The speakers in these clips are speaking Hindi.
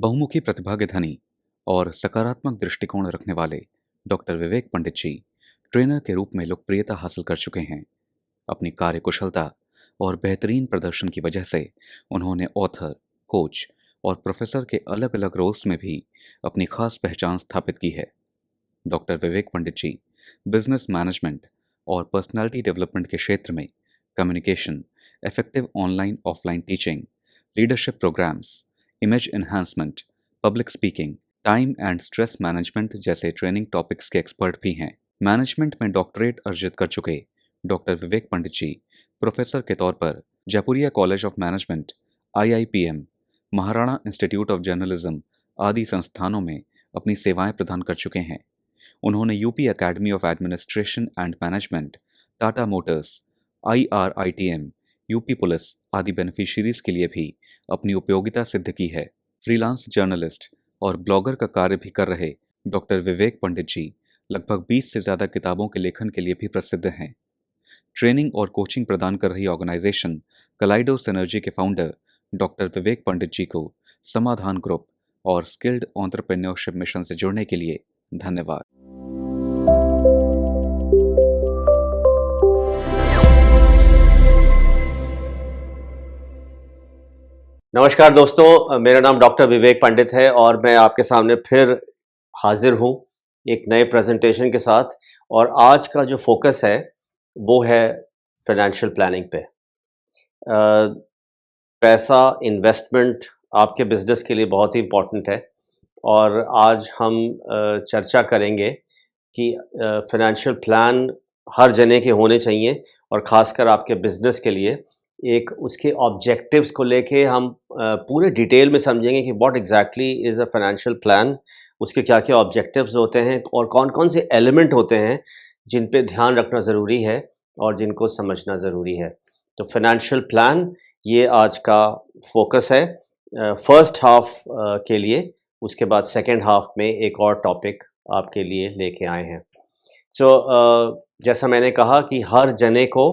बहुमुखी प्रतिभा के धनी और सकारात्मक दृष्टिकोण रखने वाले डॉक्टर विवेक पंडित जी ट्रेनर के रूप में लोकप्रियता हासिल कर चुके हैं। अपनी कार्यकुशलता और बेहतरीन प्रदर्शन की वजह से उन्होंने ऑथर, कोच और प्रोफेसर के अलग अलग रोल्स में भी अपनी खास पहचान स्थापित की है। Doctor Vivek Pandit ji business management और पर्सनालिटी डेवलपमेंट के क्षेत्र में communication, effective online offline teaching, leadership programmes, image enhancement, public speaking, time and stress management जैसे ट्रेनिंग टॉपिक्स के एक्सपर्ट भी हैं। मैनेजमेंट में डॉक्टरेट अर्जित कर चुके डॉक्टर विवेक पंडित जी प्रोफेसर के तौर पर Jaipuria college of management, IIPM, Maharana institute of journalism आदि संस्थानों में अपनी सेवाएं प्रदान कर चुके हैं। उन्होंने UP academy of administration and management, Tata Motors, IRITM, UP police आदि बेनिफिशियरीज के लिए भी अपनी उपयोगिता सिद्ध की है। फ्रीलांस जर्नलिस्ट और ब्लॉगर का कार्य भी कर रहे डॉक्टर विवेक पंडित जी लगभग 20 से ज़्यादा किताबों के लेखन के लिए भी प्रसिद्ध हैं। ट्रेनिंग और कोचिंग प्रदान कर रही ऑर्गेनाइजेशन कलाइडो सिनर्जी के फाउंडर डॉक्टर विवेक पंडित जी को समाधान ग्रुप और स्किल्ड एंटरप्रेन्योरशिप मिशन से जुड़ने के लिए धन्यवाद। नमस्कार दोस्तों, मेरा नाम डॉक्टर विवेक पंडित है और मैं आपके सामने फिर हाजिर हूँ एक नए प्रेजेंटेशन के साथ। और आज का जो फोकस है वो है फाइनेंशियल प्लानिंग पे। पैसा इन्वेस्टमेंट आपके बिजनेस के लिए बहुत ही इम्पोर्टेंट है और आज हम चर्चा करेंगे कि फाइनेंशियल प्लान हर जने के होने चाहिए और ख़ासकर आपके बिजनेस के लिए एक उसके ऑब्जेक्टिव्स को लेके हम पूरे डिटेल में समझेंगे कि what exactly is a financial plan, उसके क्या क्या ऑब्जेक्टिव्स होते हैं और कौन कौन से एलिमेंट होते हैं जिन पे ध्यान रखना ज़रूरी है और जिनको समझना ज़रूरी है। तो फाइनेंशियल प्लान ये आज का फोकस है फर्स्ट हाफ के लिए। उसके बाद सेकेंड हाफ में एक और टॉपिक आपके लिए लेके आए हैं। जैसा मैंने कहा कि हर जने को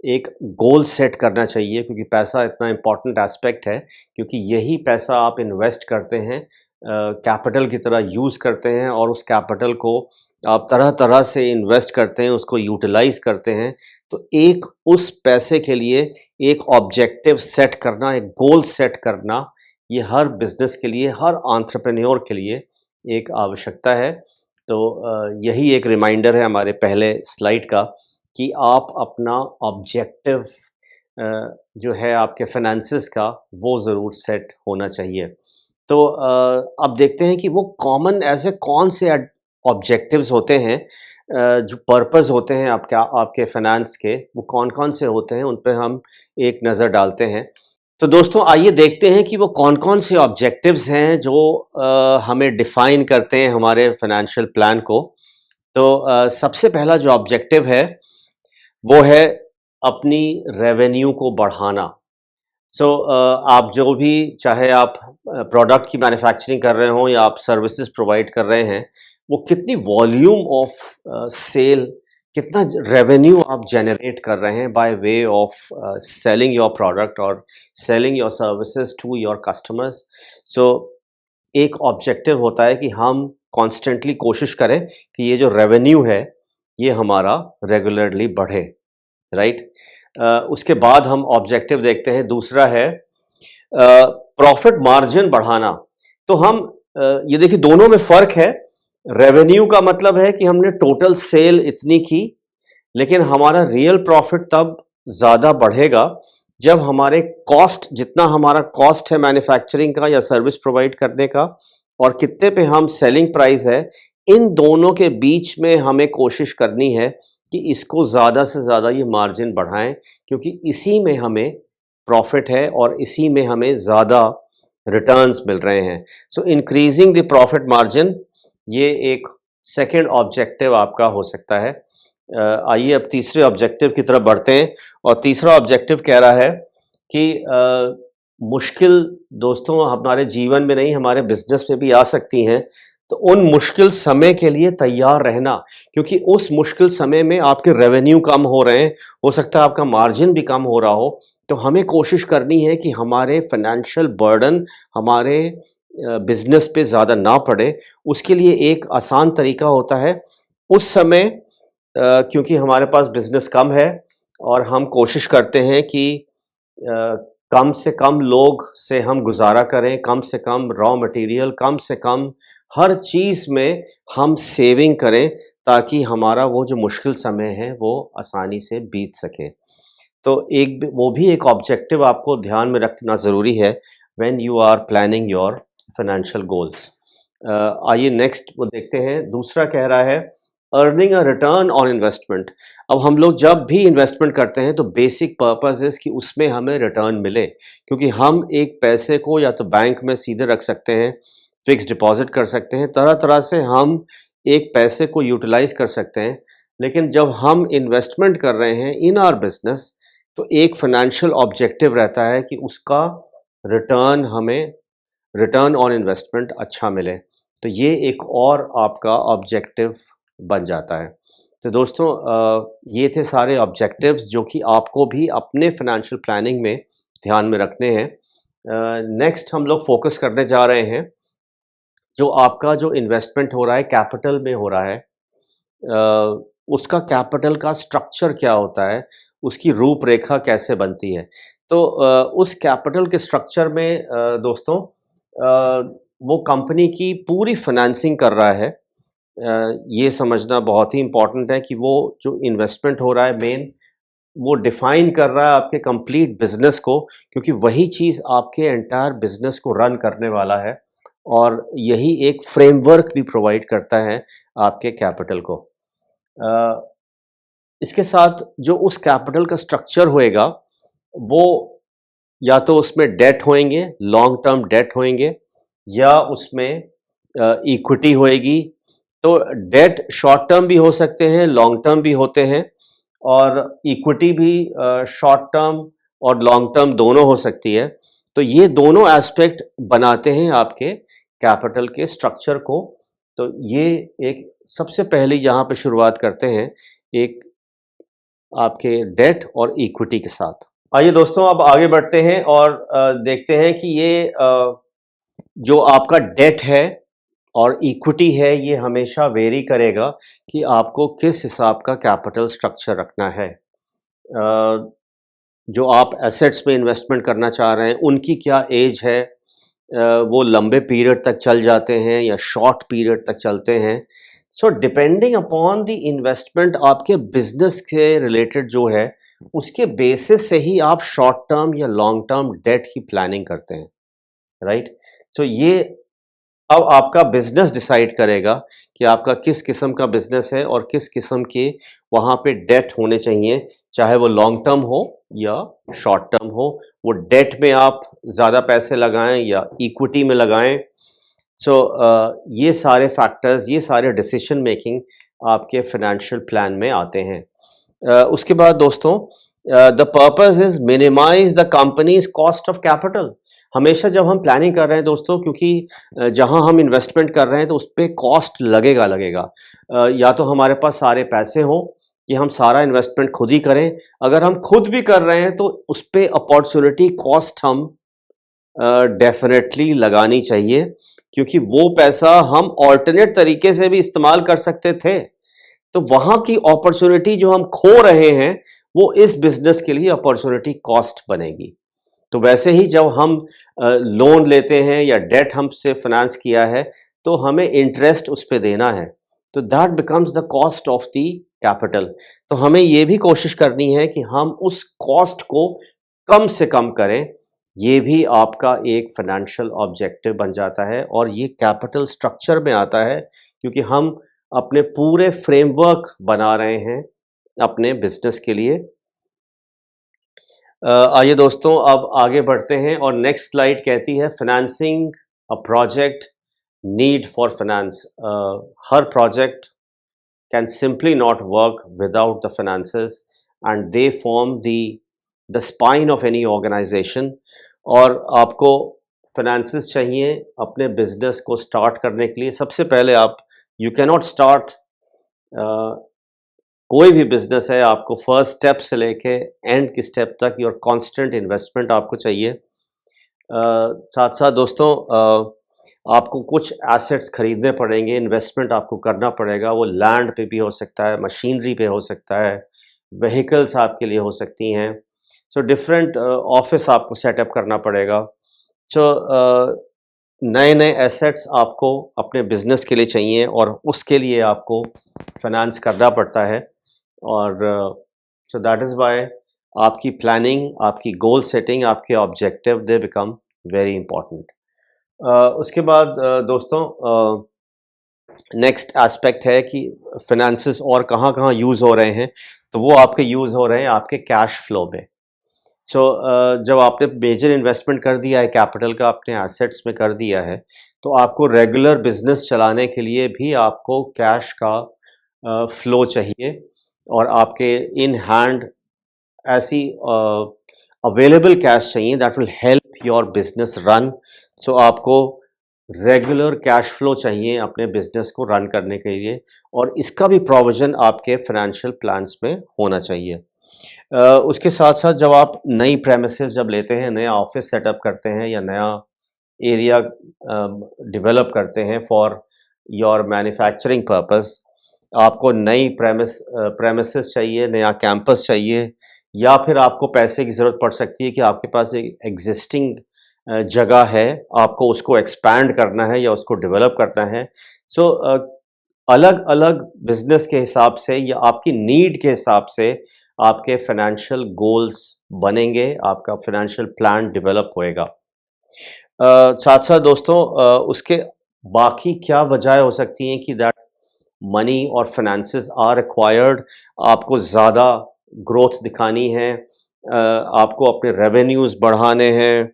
एक गोल सेट करना चाहिए क्योंकि पैसा इतना इम्पॉर्टेंट एस्पेक्ट है, क्योंकि यही पैसा आप इन्वेस्ट करते हैं, कैपिटल की तरह यूज़ करते हैं और उस कैपिटल को आप तरह तरह से इन्वेस्ट करते हैं, उसको यूटिलाइज़ करते हैं। तो एक उस पैसे के लिए एक ऑब्जेक्टिव सेट करना, एक गोल सेट करना, ये हर बिज़नेस के लिए, हर एंटरप्रेन्योर के लिए एक आवश्यकता है। तो यही एक रिमाइंडर है हमारे पहले स्लाइड का कि आप अपना ऑब्जेक्टिव जो है आपके फाइनेंसेस का वो ज़रूर सेट होना चाहिए। तो अब देखते हैं कि वो कॉमन ऐसे कौन से ऑब्जेक्टिव्स होते हैं जो पर्पस होते हैं आपके फाइनेंस के, वो कौन कौन से होते हैं, उन पे हम एक नज़र डालते हैं। तो दोस्तों आइए देखते हैं कि वो कौन कौन से ऑब्जेक्टिव्स हैं जो हमें डिफ़ाइन करते हैं हमारे फाइनेंशियल प्लान को। तो सबसे पहला जो ऑब्जेक्टिव है वो है अपनी रेवेन्यू को बढ़ाना। आप जो भी, चाहे आप प्रोडक्ट की मैन्युफैक्चरिंग कर रहे हों या आप सर्विसेज प्रोवाइड कर रहे हैं, वो कितनी वॉल्यूम ऑफ सेल, कितना रेवेन्यू आप जनरेट कर रहे हैं by way of selling your product और selling your services to your customers. एक ऑब्जेक्टिव होता है कि हम कॉन्स्टेंटली कोशिश करें कि ये जो रेवेन्यू है ये हमारा रेगुलरली बढ़े, राइट। उसके बाद हम ऑब्जेक्टिव देखते हैं, दूसरा है प्रॉफिट मार्जिन बढ़ाना। तो हम ये देखिए दोनों में फ़र्क है। रेवेन्यू का मतलब है कि हमने टोटल सेल इतनी की, लेकिन हमारा रियल प्रॉफिट तब ज़्यादा बढ़ेगा जब हमारे कॉस्ट, जितना हमारा कॉस्ट है मैन्युफैक्चरिंग का या सर्विस प्रोवाइड करने का और कितने पे हम सेलिंग प्राइस है, इन दोनों के बीच में हमें कोशिश करनी है कि इसको ज़्यादा से ज़्यादा ये मार्जिन बढ़ाएं, क्योंकि इसी में हमें प्रॉफिट है और इसी में हमें ज़्यादा रिटर्न्स मिल रहे हैं। सो इंक्रीजिंग द प्रॉफिट मार्जिन, ये एक सेकेंड ऑब्जेक्टिव आपका हो सकता है। आइए अब तीसरे ऑब्जेक्टिव की तरफ बढ़ते हैं और तीसरा ऑब्जेक्टिव कह रहा है कि मुश्किल दोस्तों हमारे जीवन में नहीं, हमारे बिजनेस में भी आ सकती हैं। तो उन मुश्किल समय के लिए तैयार रहना, क्योंकि उस मुश्किल समय में आपके रेवेन्यू कम हो रहे हैं, हो सकता है आपका मार्जिन भी कम हो रहा हो। तो हमें कोशिश करनी है कि हमारे फाइनेंशियल बर्डन, हमारे बिज़नेस पे ज़्यादा ना पड़े, उसके लिए एक आसान तरीका होता है, उस समय क्योंकि हमारे पास बिज़नेस कम है और हम कोशिश करते हैं कि कम से कम लोग से हम गुज़ारा करें, कम से कम रॉ मटेरियल, कम से कम हर चीज़ में हम सेविंग करें, ताकि हमारा वो जो मुश्किल समय है, वो आसानी से बीत सके। तो वो भी एक ऑब्जेक्टिव आपको ध्यान में रखना ज़रूरी है when you are planning your financial goals. आइए नेक्स्ट वो देखते हैं, दूसरा कह रहा है earning a return on investment. अब हम लोग जब भी इन्वेस्टमेंट करते हैं तो बेसिक पर्पस इज़ कि उसमें हमें रिटर्न मिले, क्योंकि हम एक पैसे को या तो बैंक में सीधे रख सकते हैं, फिक्स डिपॉज़िट कर सकते हैं, तरह-तरह से हम एक पैसे को यूटिलाइज़ कर सकते हैं। लेकिन जब हम इन्वेस्टमेंट कर रहे हैं इन आवर बिज़नेस, तो एक फाइनेंशियल ऑब्जेक्टिव रहता है कि उसका हमें रिटर्न ऑन इन्वेस्टमेंट अच्छा मिले। तो ये एक और आपका ऑब्जेक्टिव बन जाता है। तो दोस्तों ये थे सारे ऑब्जेक्टिव्स जो कि आपको भी अपने फाइनेंशियल प्लानिंग में ध्यान में रखने हैं। नेक्स्ट हम लोग फोकस करने जा रहे हैं, जो आपका जो इन्वेस्टमेंट हो रहा है कैपिटल में हो रहा है, उसका कैपिटल का स्ट्रक्चर क्या होता है, उसकी रूपरेखा कैसे बनती है। तो उस कैपिटल के स्ट्रक्चर में दोस्तों वो कंपनी की पूरी फाइनेंसिंग कर रहा है। ये समझना बहुत ही इम्पोर्टेंट है कि वो जो इन्वेस्टमेंट हो रहा है मेन, वो डिफ़ाइन कर रहा है आपके कंप्लीट बिज़नेस को, क्योंकि वही चीज़ आपके एंटायर बिज़नेस को रन करने वाला है और यही एक फ्रेमवर्क भी प्रोवाइड करता है आपके कैपिटल को। अ, इसके साथ जो उस कैपिटल का स्ट्रक्चर होएगा, वो या तो उसमें डेट होएँगे, लॉन्ग टर्म डेट होएँगे, या उसमें इक्विटी होएगी। तो डेट शॉर्ट टर्म भी हो सकते हैं, लॉन्ग टर्म भी होते हैं, और इक्विटी भी शॉर्ट टर्म और लॉन्ग टर्म दोनों हो सकती है। तो ये दोनों एस्पेक्ट बनाते हैं आपके कैपिटल के स्ट्रक्चर को। तो ये एक सबसे पहले यहाँ पे शुरुआत करते हैं, एक आपके डेट और इक्विटी के साथ। आइए दोस्तों अब आगे बढ़ते हैं और देखते हैं कि ये जो आपका डेट है और इक्विटी है, ये हमेशा वेरी करेगा कि आपको किस हिसाब का कैपिटल स्ट्रक्चर रखना है। जो आप एसेट्स में इन्वेस्टमेंट करना चाह रहे हैं, उनकी क्या एज है, वो लंबे पीरियड तक चल जाते हैं या शॉर्ट पीरियड तक चलते हैं। So depending upon the investment, आपके बिजनेस के रिलेटेड जो है, उसके बेसिस से ही आप शॉर्ट टर्म या लॉन्ग टर्म डेट की प्लानिंग करते हैं, राइट। सो ये अब आपका बिजनेस डिसाइड करेगा कि आपका किस किस्म का बिजनेस है और किस किस्म के वहाँ पे डेट होने चाहिए, चाहे वो लॉन्ग टर्म हो या शॉर्ट टर्म हो। वो डेट में आप ज़्यादा पैसे लगाएं या इक्विटी में लगाएं। सो ये सारे फैक्टर्स, ये सारे डिसीजन मेकिंग आपके फाइनेंशियल प्लान में आते हैं। उसके बाद दोस्तों, the purpose is minimise the company's cost of capital. हमेशा जब हम प्लानिंग कर रहे हैं दोस्तों, क्योंकि जहां हम इन्वेस्टमेंट कर रहे हैं तो उस पर कॉस्ट लगेगा। या तो हमारे पास सारे पैसे हों कि हम सारा इन्वेस्टमेंट खुद ही करें। अगर हम खुद भी कर रहे हैं तो उस पर अपॉर्चुनिटी कॉस्ट हम डेफिनेटली लगानी चाहिए, क्योंकि वो पैसा हम ऑल्टरनेट तरीके से भी इस्तेमाल कर सकते थे। तो वहां की अपॉर्चुनिटी जो हम खो रहे हैं, वो इस बिजनेस के लिए अपॉर्चुनिटी कॉस्ट बनेगी। तो वैसे ही जब हम लोन लेते हैं या डेट हमसे फाइनेंस किया है, तो हमें इंटरेस्ट उस पर देना है। तो that becomes the cost of the capital. तो हमें ये भी कोशिश करनी है कि हम उस कॉस्ट को कम से कम करें। ये भी आपका एक फाइनेंशियल ऑब्जेक्टिव बन जाता है और ये कैपिटल स्ट्रक्चर में आता है, क्योंकि हम अपने पूरे फ्रेमवर्क बना रहे हैं अपने बिजनेस के लिए। आइए दोस्तों अब आगे बढ़ते हैं और नेक्स्ट स्लाइड कहती है financing a project, need for finance. हर project can simply not work without the finances, and they form the spine of any organisation. और आपको फाइनेंसेस चाहिए अपने बिजनेस को स्टार्ट करने के लिए। सबसे पहले आप यू कैन नॉट स्टार्ट कोई भी बिजनेस है, आपको फर्स्ट स्टेप से लेके एंड की स्टेप तक योर कांस्टेंट इन्वेस्टमेंट आपको चाहिए। साथ साथ दोस्तों, आपको कुछ एसेट्स खरीदने पड़ेंगे, इन्वेस्टमेंट आपको करना पड़ेगा, वो लैंड पे भी हो सकता है, मशीनरी पे हो सकता है, व्हीकल्स आपके लिए हो सकती हैं। सो डिफरेंट ऑफिस आपको सेटअप करना पड़ेगा। सो नए-नए एसेट्स आपको अपने बिज़नेस के लिए चाहिए और उसके लिए आपको फाइनेंस करना पड़ता है और सो दैट इज़ व्हाई आपकी प्लानिंग, आपकी गोल सेटिंग, आपके objective they become very important. उसके बाद दोस्तों नेक्स्ट एस्पेक्ट है कि फाइनेंसेस और कहाँ-कहाँ यूज़ हो रहे हैं, तो वो आपके यूज़ हो रहे हैं आपके कैश फ्लो में। सो जब आपने मेजर इन्वेस्टमेंट कर दिया है कैपिटल का अपने एसेट्स में कर दिया है, तो आपको रेगुलर बिज़नेस चलाने के लिए भी आपको कैश का फ्लो चाहिए और आपके इन हैंड ऐसी अवेलेबल कैश चाहिए that will help your business run. So आपको रेगुलर कैश फ्लो चाहिए अपने बिज़नेस को रन करने के लिए और इसका भी प्रोविज़न आपके फाइनेंशियल प्लान्स में होना चाहिए। उसके साथ-साथ जब आप नई प्रेमिसेस जब लेते हैं, नया ऑफ़िस सेटअप करते हैं या नया एरिया डेवलप करते हैं फॉर योर मैन्युफैक्चरिंग पर्पस, आपको नई प्रेमिसेस चाहिए, नया कैंपस चाहिए या फिर आपको पैसे की ज़रूरत पड़ सकती है कि आपके पास एक एग्ज़िस्टिंग जगह है, आपको उसको एक्सपैंड करना है या उसको डेवलप करना है। सो अलग-अलग बिज़नेस के हिसाब से या आपकी नीड के हिसाब से आपके फाइनेंशियल गोल्स बनेंगे, आपका फाइनेंशियल प्लान डेवलप होएगा। साथ-साथ दोस्तों उसके बाकी क्या वजह हो सकती हैं कि दैट मनी और फाइनेंसेस आर रिक्वायर्ड, आपको ज़्यादा ग्रोथ दिखानी है, आपको अपने रेवेन्यूज़ बढ़ाने हैं,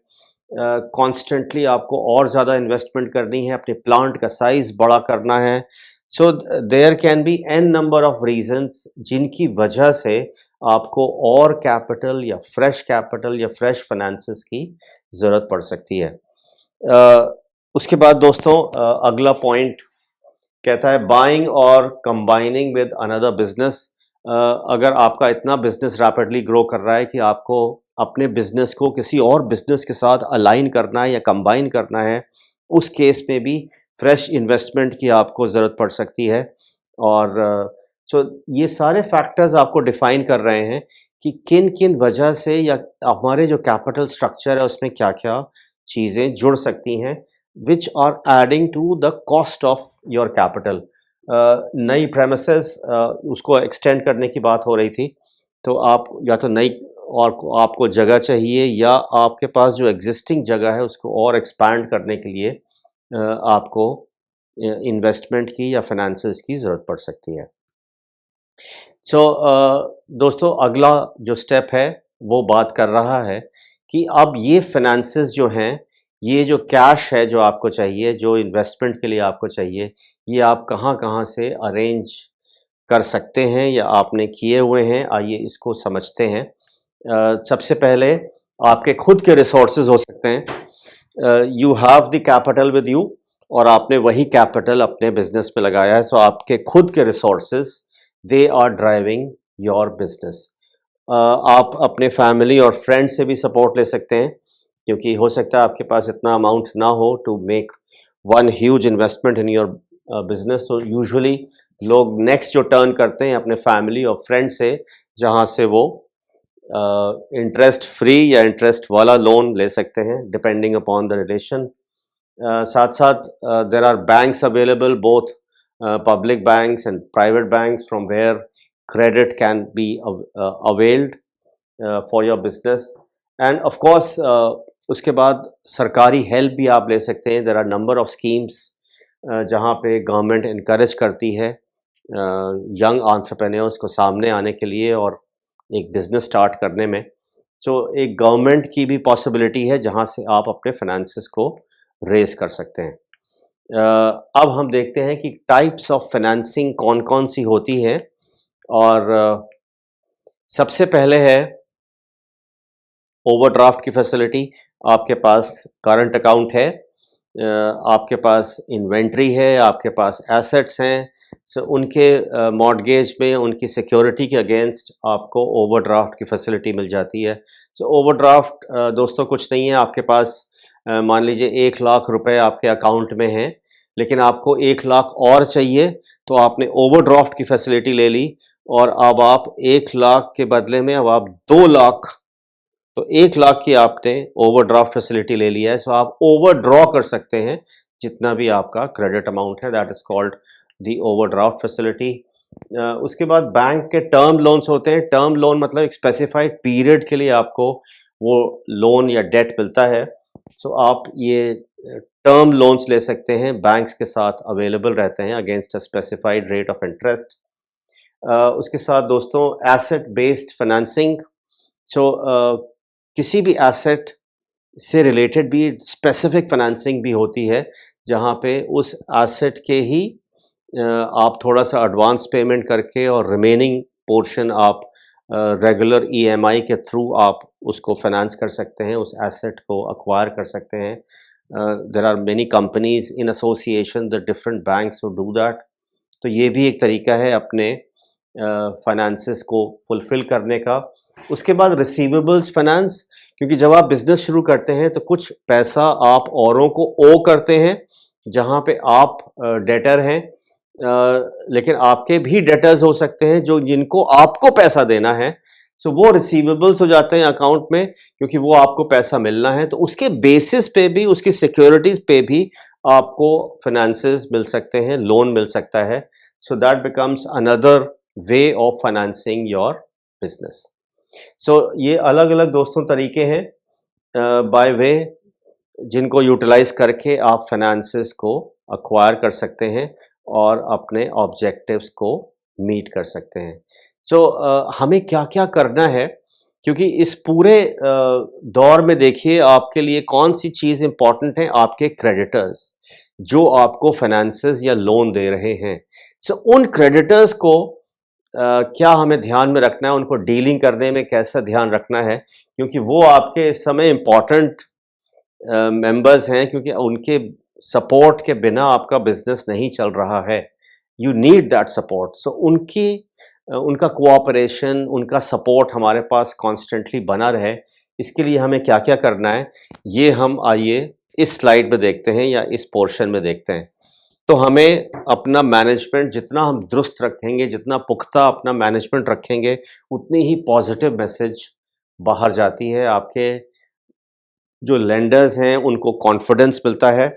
कॉन्स्टेंटली आपको और ज़्यादा इन्वेस्टमेंट करनी है, अपने प्लांट का साइज़ बड़ा करना है। So there can be an number of reasons जिनकी वजह से आपको और कैपिटल या फ्रेश फाइनेंसेस की ज़रूरत पड़ सकती है। उसके बाद दोस्तों अगला पॉइंट कहता है बाइंग और कंबाइनिंग विद अनदर बिजनेस। अगर आपका इतना बिजनेस रैपिडली ग्रो कर रहा है कि आपको अपने बिजनेस को किसी और बिजनेस के साथ अलाइन करना है या कंबाइन करना है, उस केस में भी फ्रेश इन्वेस्टमेंट की आपको ज़रूरत पड़ सकती है और सो ये सारे फैक्टर्स आपको डिफाइन कर रहे हैं कि किन किन वजह से या हमारे जो कैपिटल स्ट्रक्चर है उसमें क्या क्या चीज़ें जुड़ सकती हैं which are adding to the cost of your capital. नई प्रेमिसेस उसको एक्सटेंड करने की बात हो रही थी, तो आप या तो नई और आपको जगह चाहिए या आपके पास जो एग्जिस्टिंग जगह है उसको और एक्सपैंड करने के लिए आपको इन्वेस्टमेंट की या फाइनेंसेस की ज़रूरत पड़ सकती है। सो दोस्तों अगला जो स्टेप है वो बात कर रहा है कि अब ये फाइनेंसेस जो हैं, ये जो कैश है जो आपको चाहिए, जो इन्वेस्टमेंट के लिए आपको चाहिए, ये आप कहाँ-कहाँ से अरेंज कर सकते हैं या आपने किए हुए हैं, आइए इसको समझते हैं। सबसे पहले आपके खुद के रिसोर्सेज हो सकते हैं। You have the capital with you और आपने वही कैपिटल अपने बिजनेस में लगाया है, सो आपके खुद के resources they are driving your business. आप अपने फैमिली और फ्रेंड से भी सपोर्ट ले सकते हैं क्योंकि हो सकता है आपके पास इतना अमाउंट ना हो to make one huge investment in your business. So usually लोग नेक्स्ट जो टर्न करते हैं अपने फैमिली और फ्रेंड से, जहाँ से वो इंटरेस्ट फ्री या इंटरेस्ट वाला लोन ले सकते हैं डिपेंडिंग अपॉन द रिलेशन। साथ साथ there are banks available both public banks and private banks from where credit can be availed for your business and of course उसके बाद सरकारी हेल्प भी आप ले सकते हैं। There are number of schemes जहाँ पे गवर्नमेंट इनकरेज करती है यंग एंटरप्रेन्योर्स को सामने आने के लिए और एक बिज़नेस स्टार्ट करने में। सो एक गवर्नमेंट की भी पॉसिबिलिटी है जहाँ से आप अपने फाइनेंसेस को रेज कर सकते हैं। अब हम देखते हैं कि टाइप्स ऑफ फाइनेंसिंग कौन-कौन सी होती हैं और सबसे पहले है ओवरड्राफ्ट की फैसिलिटी। आपके पास करंट अकाउंट है आपके पास इन्वेंट्री है, आपके पास एसेट्स हैं, सो उनके मॉर्टगेज में उनकी सिक्योरिटी के अगेंस्ट आपको ओवरड्राफ्ट की फैसिलिटी मिल जाती है। सो ओवरड्राफ्ट दोस्तों कुछ नहीं है, आपके पास मान लीजिए 1 लाख रुपए आपके अकाउंट में हैं, लेकिन आपको 1 लाख और चाहिए, तो आपने ओवरड्राफ्ट की फैसिलिटी ले ली और अब आप 1 लाख के बदले में अब आप 2 लाख, तो 1 लाख की आपने ओवरड्राफ्ट फैसिलिटी ले लिया है, सो आप ओवरड्रॉ कर सकते हैं जितना भी आपका क्रेडिट अमाउंट है, that is called the overdraft facility. उसके बाद बैंक के टर्म लोन्स होते हैं। टर्म लोन मतलब एक स्पेसिफाइड पीरियड के लिए आपको वो लोन या डेट मिलता है, सो आप ये टर्म लोन्स ले सकते हैं, बैंक्स के साथ अवेलेबल रहते हैं against a specified rate of interest. उसके साथ दोस्तों एसेट बेस्ड फाइनेंसिंग, सो किसी भी एसेट से रिलेटेड भी स्पेसिफिक फाइनेंसिंग भी होती है, जहाँ पे उस एसेट के ही आप थोड़ा सा एडवांस पेमेंट करके और रिमेनिंग पोर्शन आप रेगुलर ईएमआई के थ्रू आप उसको फाइनेंस कर सकते हैं, उस एसेट को अक्वायर कर सकते हैं। There are many companies in association the different banks who do that. तो ये भी एक तरीका है अपने फाइनेंसेस को फुलफ़िल करने का। उसके बाद रिसीवेबल्स फाइनेंस, क्योंकि जब आप बिज़नेस शुरू करते हैं तो कुछ पैसा आप औरों को ओ करते हैं, जहाँ पे आप डेटर हैं, लेकिन आपके भी डेटर्स हो सकते हैं जो जिनको आपको पैसा देना है, सो वो रिसीवेबल्स हो जाते हैं अकाउंट में, क्योंकि वो आपको पैसा मिलना है, तो उसके बेसिस पे भी, उसकी सिक्योरिटीज़ पे भी आपको फाइनेंसेस मिल सकते हैं, लोन मिल सकता है। So that becomes another way of financing your business. So ये अलग अलग दोस्तों तरीके हैं बाय वे जिनको यूटिलाइज करके आप फाइनेंसेस को अक्वायर कर सकते हैं और अपने ऑब्जेक्टिव्स को मीट कर सकते हैं। सो हमें क्या क्या करना है, क्योंकि इस पूरे दौर में देखिए आपके लिए कौन सी चीज़ इंपॉर्टेंट है, आपके क्रेडिटर्स जो आपको फाइनेंसेस या लोन दे रहे हैं। सो उन क्रेडिटर्स को क्या हमें ध्यान में रखना है, उनको डीलिंग करने में कैसा ध्यान रखना है, क्योंकि वो आपके इस समय इम्पॉर्टेंट मेंबर्स हैं, क्योंकि उनके सपोर्ट के बिना आपका बिजनेस नहीं चल रहा है। You need that support. So उनका कोऑपरेशन, उनका सपोर्ट हमारे पास कॉन्स्टेंटली बना रहे, इसके लिए हमें क्या क्या करना है, ये हम आइए इस स्लाइड में देखते हैं या इस पोर्शन में देखते हैं। तो हमें अपना मैनेजमेंट जितना हम दुरुस्त रखेंगे, जितना पुख्ता अपना मैनेजमेंट रखेंगे, उतनी ही पॉजिटिव मैसेज बाहर जाती है। आपके जो लेंडर्स हैं उनको कॉन्फिडेंस मिलता है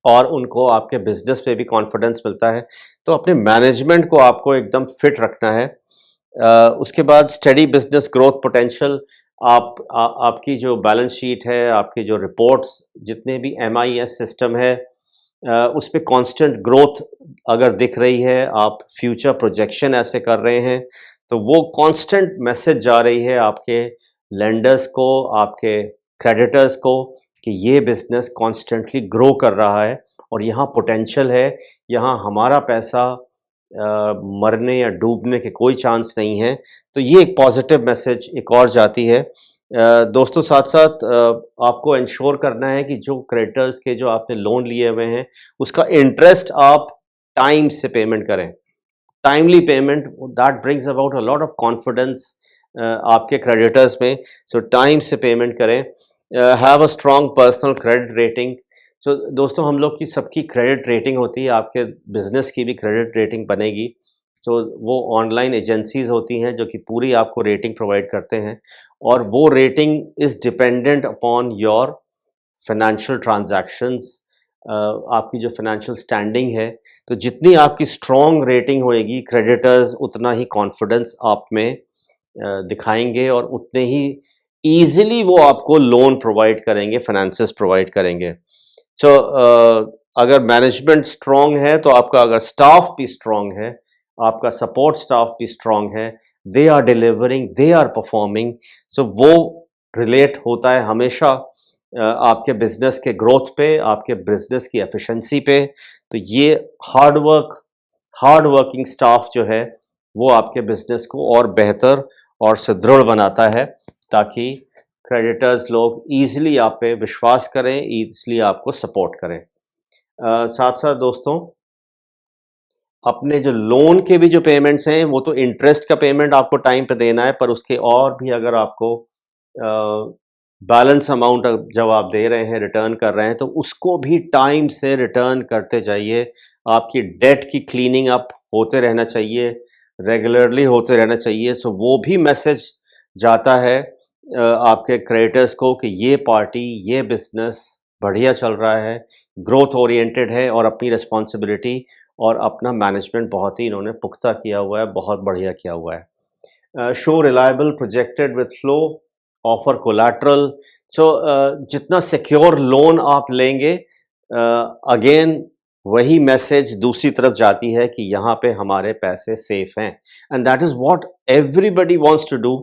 और उनको आपके बिजनेस पे भी कॉन्फिडेंस मिलता है। तो अपने मैनेजमेंट को आपको एकदम फिट रखना है। उसके बाद स्टडी बिजनेस ग्रोथ पोटेंशियल, आपकी जो बैलेंस शीट है, आपकी जो रिपोर्ट्स, जितने भी MIS सिस्टम है, उस पे कांस्टेंट ग्रोथ अगर दिख रही है, आप फ्यूचर प्रोजेक्शन ऐसे कर रहे हैं, तो वो कांस्टेंट मैसेज जा रही है आपके लेंडर्स को, आपके क्रेडिटर्स को, कि ये बिज़नेस कॉन्स्टेंटली ग्रो कर रहा है और यहाँ पोटेंशियल है, यहाँ हमारा पैसा मरने या डूबने के कोई चांस नहीं है। तो ये एक पॉजिटिव मैसेज एक और जाती है। दोस्तों साथ साथ आपको इंश्योर करना है कि जो क्रेडिटर्स के जो आपने लोन लिए हुए हैं, उसका इंटरेस्ट आप टाइम से पेमेंट करें। Timely payment, that brings about a lot of confidence आपके क्रेडिटर्स में। सो टाइम से पेमेंट करें। Have a strong personal credit rating. So दोस्तों हम लोग की सबकी क्रेडिट रेटिंग होती है, आपके बिजनेस की भी क्रेडिट रेटिंग बनेगी। सो वो ऑनलाइन एजेंसीज होती हैं जो कि पूरी आपको रेटिंग प्रोवाइड करते हैं, और वो rating is dependent upon your financial transactions, आपकी जो फाइनेंशियल स्टैंडिंग है। तो जितनी आपकी स्ट्रॉन्ग रेटिंग होएगी, क्रेडिटर्स उतना ही कॉन्फिडेंस आप में दिखाएंगे और उतने ही ईजिली वो आपको लोन प्रोवाइड करेंगे, फाइनेंसेस प्रोवाइड करेंगे। सो अगर मैनेजमेंट स्ट्रॉन्ग है तो आपका, अगर स्टाफ भी स्ट्रॉन्ग है, आपका सपोर्ट स्टाफ भी स्ट्रॉन्ग है, they are delivering, they are performing, so वो रिलेट होता है हमेशा आपके बिजनेस के ग्रोथ पे, आपके बिजनेस की एफिशिएंसी पे। तो ये हार्ड वर्किंग स्टाफ जो है वो आपके बिजनेस को और बेहतर और सुदृढ़ बनाता है, ताकि क्रेडिटर्स लोग ईज़िली आप पे विश्वास करें, इसलिए आपको सपोर्ट करें। साथ-साथ दोस्तों, अपने जो लोन के भी जो पेमेंट्स हैं, वो तो इंटरेस्ट का पेमेंट आपको टाइम पे देना है, पर उसके और भी अगर आपको बैलेंस अमाउंट जब आप दे रहे हैं, रिटर्न कर रहे हैं, तो उसको भी टाइम से रिटर्न करते जाइए। आपकी डेट की क्लीनिंग अप होते रहना चाहिए, रेगुलरली होते रहना चाहिए। सो वो भी मैसेज जाता है आपके क्रेडिटर्स को कि ये पार्टी, ये बिज़नेस बढ़िया चल रहा है, ग्रोथ ओरिएंटेड है और अपनी रिस्पॉन्सिबिलिटी और अपना मैनेजमेंट बहुत ही इन्होंने पुख्ता किया हुआ है, बहुत बढ़िया किया हुआ है। Show reliable projected with flow, offer collateral. So जितना सिक्योर लोन आप लेंगे, अगेन वही मैसेज दूसरी तरफ जाती है कि यहाँ पे हमारे पैसे सेफ हैं, and that is what everybody wants to do,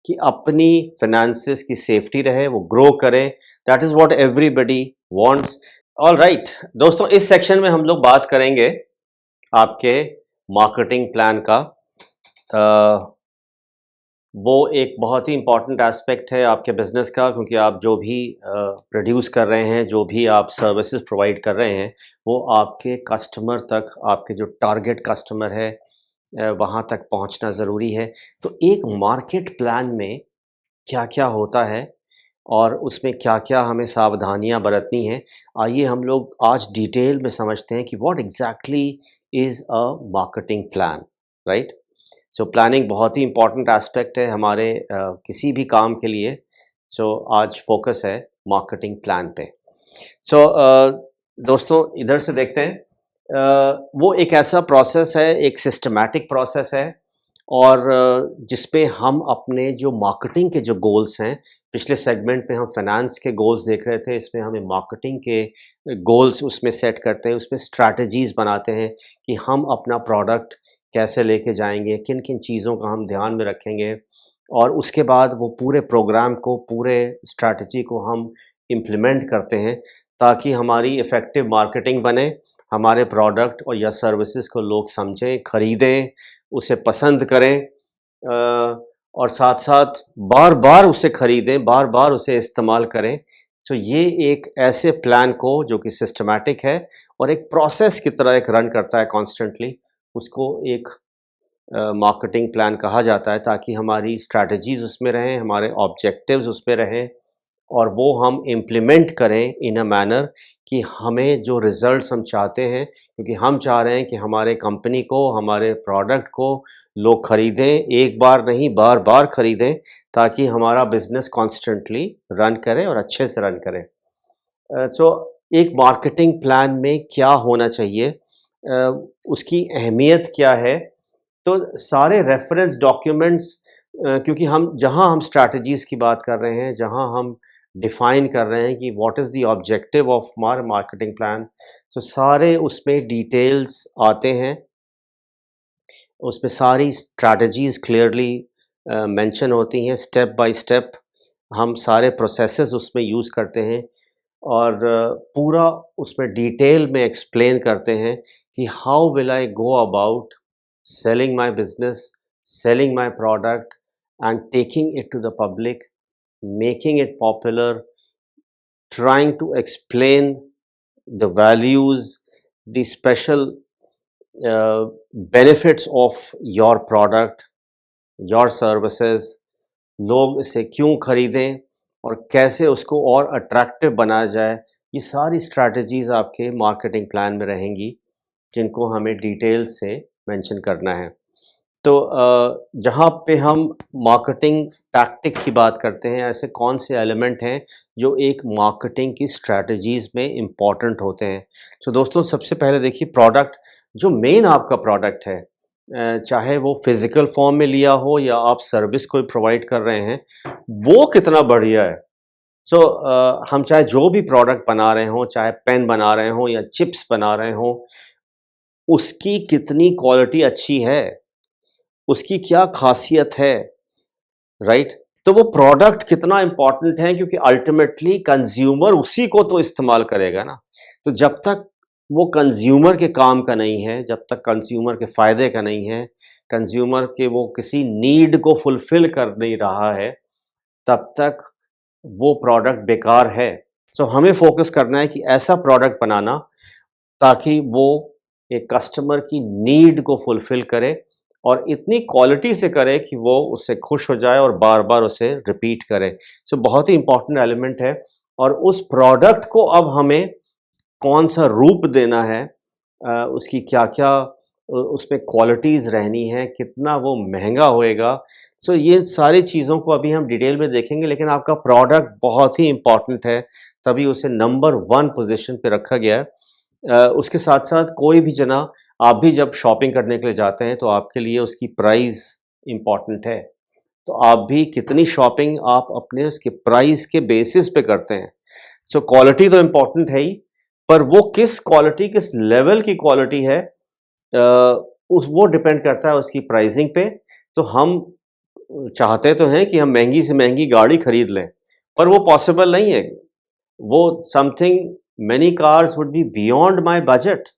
कि अपनी फिनेंसेस की सेफ्टी रहे, वो ग्रो करें। That is what everybody wants. All right दोस्तों, इस सेक्शन में हम लोग बात करेंगे आपके मार्केटिंग प्लान का। वो एक बहुत ही इम्पॉर्टेंट एस्पेक्ट है आपके बिज़नेस का, क्योंकि आप जो भी प्रोड्यूस कर रहे हैं, जो भी आप सर्विसेज प्रोवाइड कर रहे हैं, वो आपके कस्टमर तक, आपके जो टारगेट कस्टमर है वहाँ तक पहुँचना ज़रूरी है। तो एक मार्केट प्लान में क्या-क्या होता है और उसमें क्या-क्या हमें सावधानियाँ बरतनी हैं, आइए हम लोग आज डिटेल में समझते हैं कि what exactly is a marketing plan, right? So planning बहुत ही इम्पोर्टेंट एस्पेक्ट है हमारे किसी भी काम के लिए। सो आज फोकस है मार्केटिंग प्लान पे। सो दोस्तों, इधर से देखते हैं। वो एक ऐसा प्रोसेस है, एक सिस्टमैटिक प्रोसेस है, और जिसपे हम अपने जो मार्केटिंग के जो गोल्स हैं, पिछले सेगमेंट में हम फाइनेंस के गोल्स देख रहे थे, इसमें हमें मार्केटिंग के गोल्स उसमें सेट करते हैं, उसमें स्ट्रैटेजीज़ बनाते हैं कि हम अपना प्रोडक्ट कैसे लेके जाएँगे, किन-किन चीज़ों का हम ध्यान में रखेंगे, और उसके बाद वो पूरे प्रोग्राम को, पूरे स्ट्रैटेजी को हम इम्प्लीमेंट करते हैं, ताकि हमारी इफ़ेक्टिव मार्केटिंग बने, हमारे प्रोडक्ट और या सर्विसेज को लोग समझें, खरीदें, उसे पसंद करें, और साथ-साथ बार-बार उसे खरीदें, बार-बार उसे इस्तेमाल करें। तो ये एक ऐसे प्लान को जो कि सिस्टमैटिक है और एक प्रोसेस की तरह एक रन करता है कॉन्स्टेंटली, उसको एक मार्केटिंग प्लान कहा जाता है, ताकि हमारी स्ट्रैटेजीज़ उसमें रहें, हमारे ऑब्जेक्टिव्स उसमें रहें, और वो हम इम्प्लीमेंट करें इन अ मैनर कि हमें जो रिज़ल्ट्स हम चाहते हैं, क्योंकि हम चाह रहे हैं कि हमारे कंपनी को, हमारे प्रोडक्ट को लोग खरीदें, एक बार नहीं बार-बार खरीदें, ताकि हमारा बिज़नेस कॉन्स्टेंटली रन करे और अच्छे से रन करे। सो एक मार्केटिंग प्लान में क्या होना चाहिए, उसकी अहमियत क्या है? तो सारे रेफ़रेंस डॉक्यूमेंट्स, क्योंकि हम जहाँ हम स्ट्रैटेजीज़ की बात कर रहे हैं, जहाँ हम डिफ़ाइन कर रहे हैं कि what is the objective of हमारा मार्केटिंग प्लान, तो सारे उसमें डिटेल्स आते हैं, उसमें सारी स्ट्रैटेजीज़ क्लियरली मेंशन होती हैं, स्टेप बाय स्टेप हम सारे प्रोसेसेस उसमें यूज़ करते हैं, और पूरा उसमें डिटेल में एक्सप्लेन करते हैं कि how will I go about selling my business, selling my product, and taking it to the public, making it popular, trying to explain the values, the special benefits of your product, your services, लोग इसे क्यों खरीदें और कैसे उसको और अट्रैक्टिव बनाया जाए। ये सारी स्ट्रैटेजीज़ आपके मार्केटिंग प्लान में रहेंगी, जिनको हमें डिटेल से मेंशन करना है। तो जहाँ पे हम मार्केटिंग टैक्टिक की बात करते हैं, ऐसे कौन से एलिमेंट हैं जो एक मार्केटिंग की स्ट्रैटेजीज़ में इम्पॉर्टेंट होते हैं। तो दोस्तों, सबसे पहले देखिए, प्रोडक्ट, जो मेन आपका प्रोडक्ट है, चाहे वो फिज़िकल फॉर्म में लिया हो या आप सर्विस कोई प्रोवाइड कर रहे हैं, वो कितना बढ़िया है। सो हम चाहे जो भी प्रोडक्ट बना रहे हों, चाहे पेन बना रहे हों या चिप्स बना रहे हों, उसकी कितनी क्वालिटी अच्छी है, उसकी क्या ख़ासियत है, राइट? तो वो प्रोडक्ट कितना इम्पोर्टेंट है, क्योंकि अल्टीमेटली कंज़्यूमर उसी को तो इस्तेमाल करेगा ना। तो जब तक वो कंज़्यूमर के काम का नहीं है, जब तक कंज़्यूमर के फ़ायदे का नहीं है, कंज़्यूमर के वो किसी नीड को फुलफ़िल कर नहीं रहा है, तब तक वो प्रोडक्ट बेकार है। सो हमें फोकस करना है कि ऐसा प्रोडक्ट बनाना ताकि वो एक कस्टमर की नीड को फुलफ़िल करे और इतनी क्वालिटी से करे कि वो उससे खुश हो जाए और बार-बार उसे रिपीट करे। सो बहुत ही इम्पोर्टेंट एलिमेंट है और उस प्रोडक्ट को अब हमें कौन-सा रूप देना है, उसकी क्या-क्या उसमें क्वालिटीज़ रहनी है, कितना वो महँगा होएगा। सो ये सारी चीज़ों को अभी हम डिटेल में देखेंगे, लेकिन आपका प्रोडक्ट बहुत ही इम्पोर्टेंट है, तभी उसे नंबर 1 पोज़ीशन पे रखा गया है। उसके साथ-साथ कोई भी जना आप भी जब शॉपिंग करने के लिए जाते हैं, तो आपके लिए उसकी प्राइस इम्पोर्टेंट है। तो आप भी कितनी शॉपिंग आप अपने उसके प्राइस के बेसिस पे करते हैं। सो क्वालिटी तो इम्पोर्टेंट है ही, पर वो किस क्वालिटी, किस लेवल की क्वालिटी है, अ, उस वो डिपेंड करता है उसकी प्राइसिंग पे। तो हम चाहते तो हैं कि हम महँगी से महँगी गाड़ी खरीद लें, पर वो पॉसिबल नहीं है। वो something many cars would be beyond my budget,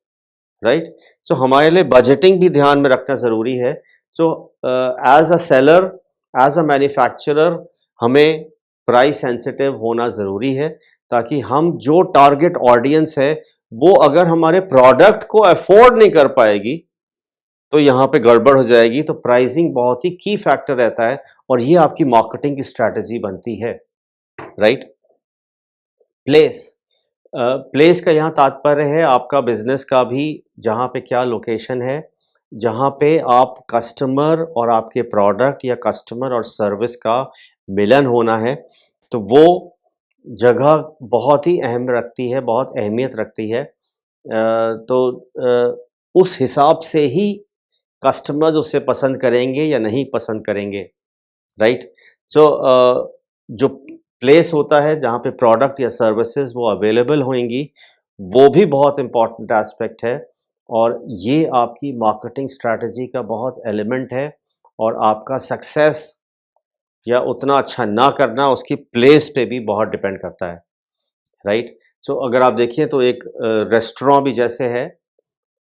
right? So हमारे लिए बजटिंग भी ध्यान में रखना ज़रूरी है। So as a seller, as a manufacturer हमें प्राइस सेंसिटिव होना ज़रूरी है, ताकि हम जो टारगेट ऑडियंस है, वो अगर हमारे प्रोडक्ट को अफ़ोर्ड नहीं कर पाएगी, तो यहाँ पे गड़बड़ हो जाएगी। तो प्राइसिंग बहुत ही की फैक्टर रहता है और ये आपकी मार्केटिंग की स्ट्रैटेजी बनती है, राइट? प्लेस, प्लेस का यहाँ तात्पर्य है आपका बिजनेस का भी, जहाँ पे क्या लोकेशन है, जहाँ पे आप कस्टमर और आपके प्रोडक्ट या कस्टमर और सर्विस का मिलन होना है। तो वो जगह बहुत ही अहम रखती है, बहुत अहमियत रखती है। तो उस हिसाब से ही कस्टमर्स उसे पसंद करेंगे या नहीं पसंद करेंगे, राइट? सो जो प्लेस होता है जहाँ पे प्रोडक्ट या सर्विसेज वो अवेलेबल होंगी, वो भी बहुत इम्पोर्टेंट एस्पेक्ट है और ये आपकी मार्केटिंग स्ट्रैटेजी का बहुत एलिमेंट है और आपका सक्सेस या उतना अच्छा ना करना उसकी प्लेस पे भी बहुत डिपेंड करता है, राइट? सो अगर आप देखिए तो एक रेस्टोरेंट भी जैसे है,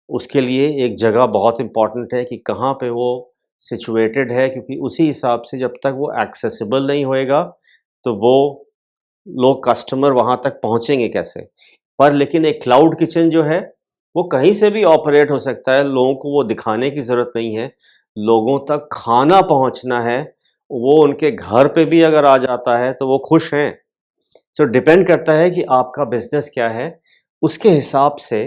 उसके लिए एक जगह बहुत इम्पोर्टेंट है कि कहाँ पे वो सिचुएटेड है, क्योंकि उसी हिसाब से जब तक वो एक्सेसिबल नहीं होएगा, तो वो लोग कस्टमर वहाँ तक पहुँचेंगे कैसे? पर लेकिन एक क्लाउड किचन जो है, वो कहीं से भी ऑपरेट हो सकता है, लोगों को वो दिखाने की ज़रूरत नहीं है। लोगों तक खाना पहुँचना है, वो उनके घर पे भी अगर आ जाता है, तो वो खुश हैं। सो डिपेंड करता है कि आपका बिज़नेस क्या है, उसके हिसाब से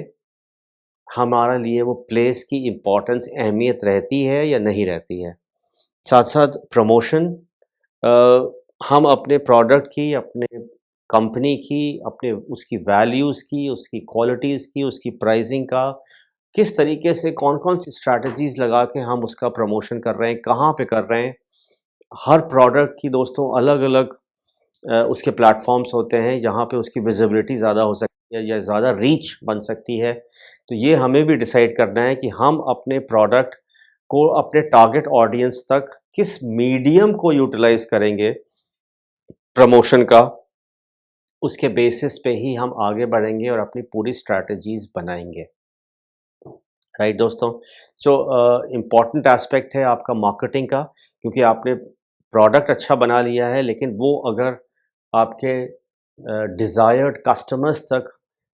हमारे लिए वो प्लेस की इम्पोर्टेंस अहमियत रहती है या नहीं रहती है। साथ-साथ प्रमोशन, अ, हम अपने प्रोडक्ट की, अपने कंपनी की, अपने उसकी वैल्यूज़ की, उसकी क्वालिटीज़ की, उसकी प्राइसिंग का किस तरीके से कौन-कौन सी स्ट्रैटेजीज़ लगा के हम उसका प्रमोशन कर रहे हैं, कहाँ पे कर रहे हैं। हर प्रोडक्ट की दोस्तों अलग-अलग उसके प्लेटफ़ॉर्म्स होते हैं, जहाँ पे उसकी विज़िबिलिटी ज़्यादा हो सकती है या ज़्यादा रीच बन सकती है। तो ये हमें भी डिसाइड करना है कि हम अपने प्रोडक्ट को अपने टारगेट ऑडियंस तक किस मीडियम को यूटिलाइज़ करेंगे प्रमोशन का, उसके बेसिस पे ही हम आगे बढ़ेंगे और अपनी पूरी स्ट्रैटेजीज़ बनाएँगे। राइट दोस्तों? सो इम्पॉर्टेंट एस्पेक्ट है आपका मार्केटिंग का, क्योंकि आपने प्रोडक्ट अच्छा बना लिया है, लेकिन वो अगर आपके डिज़ायर्ड कस्टमर्स तक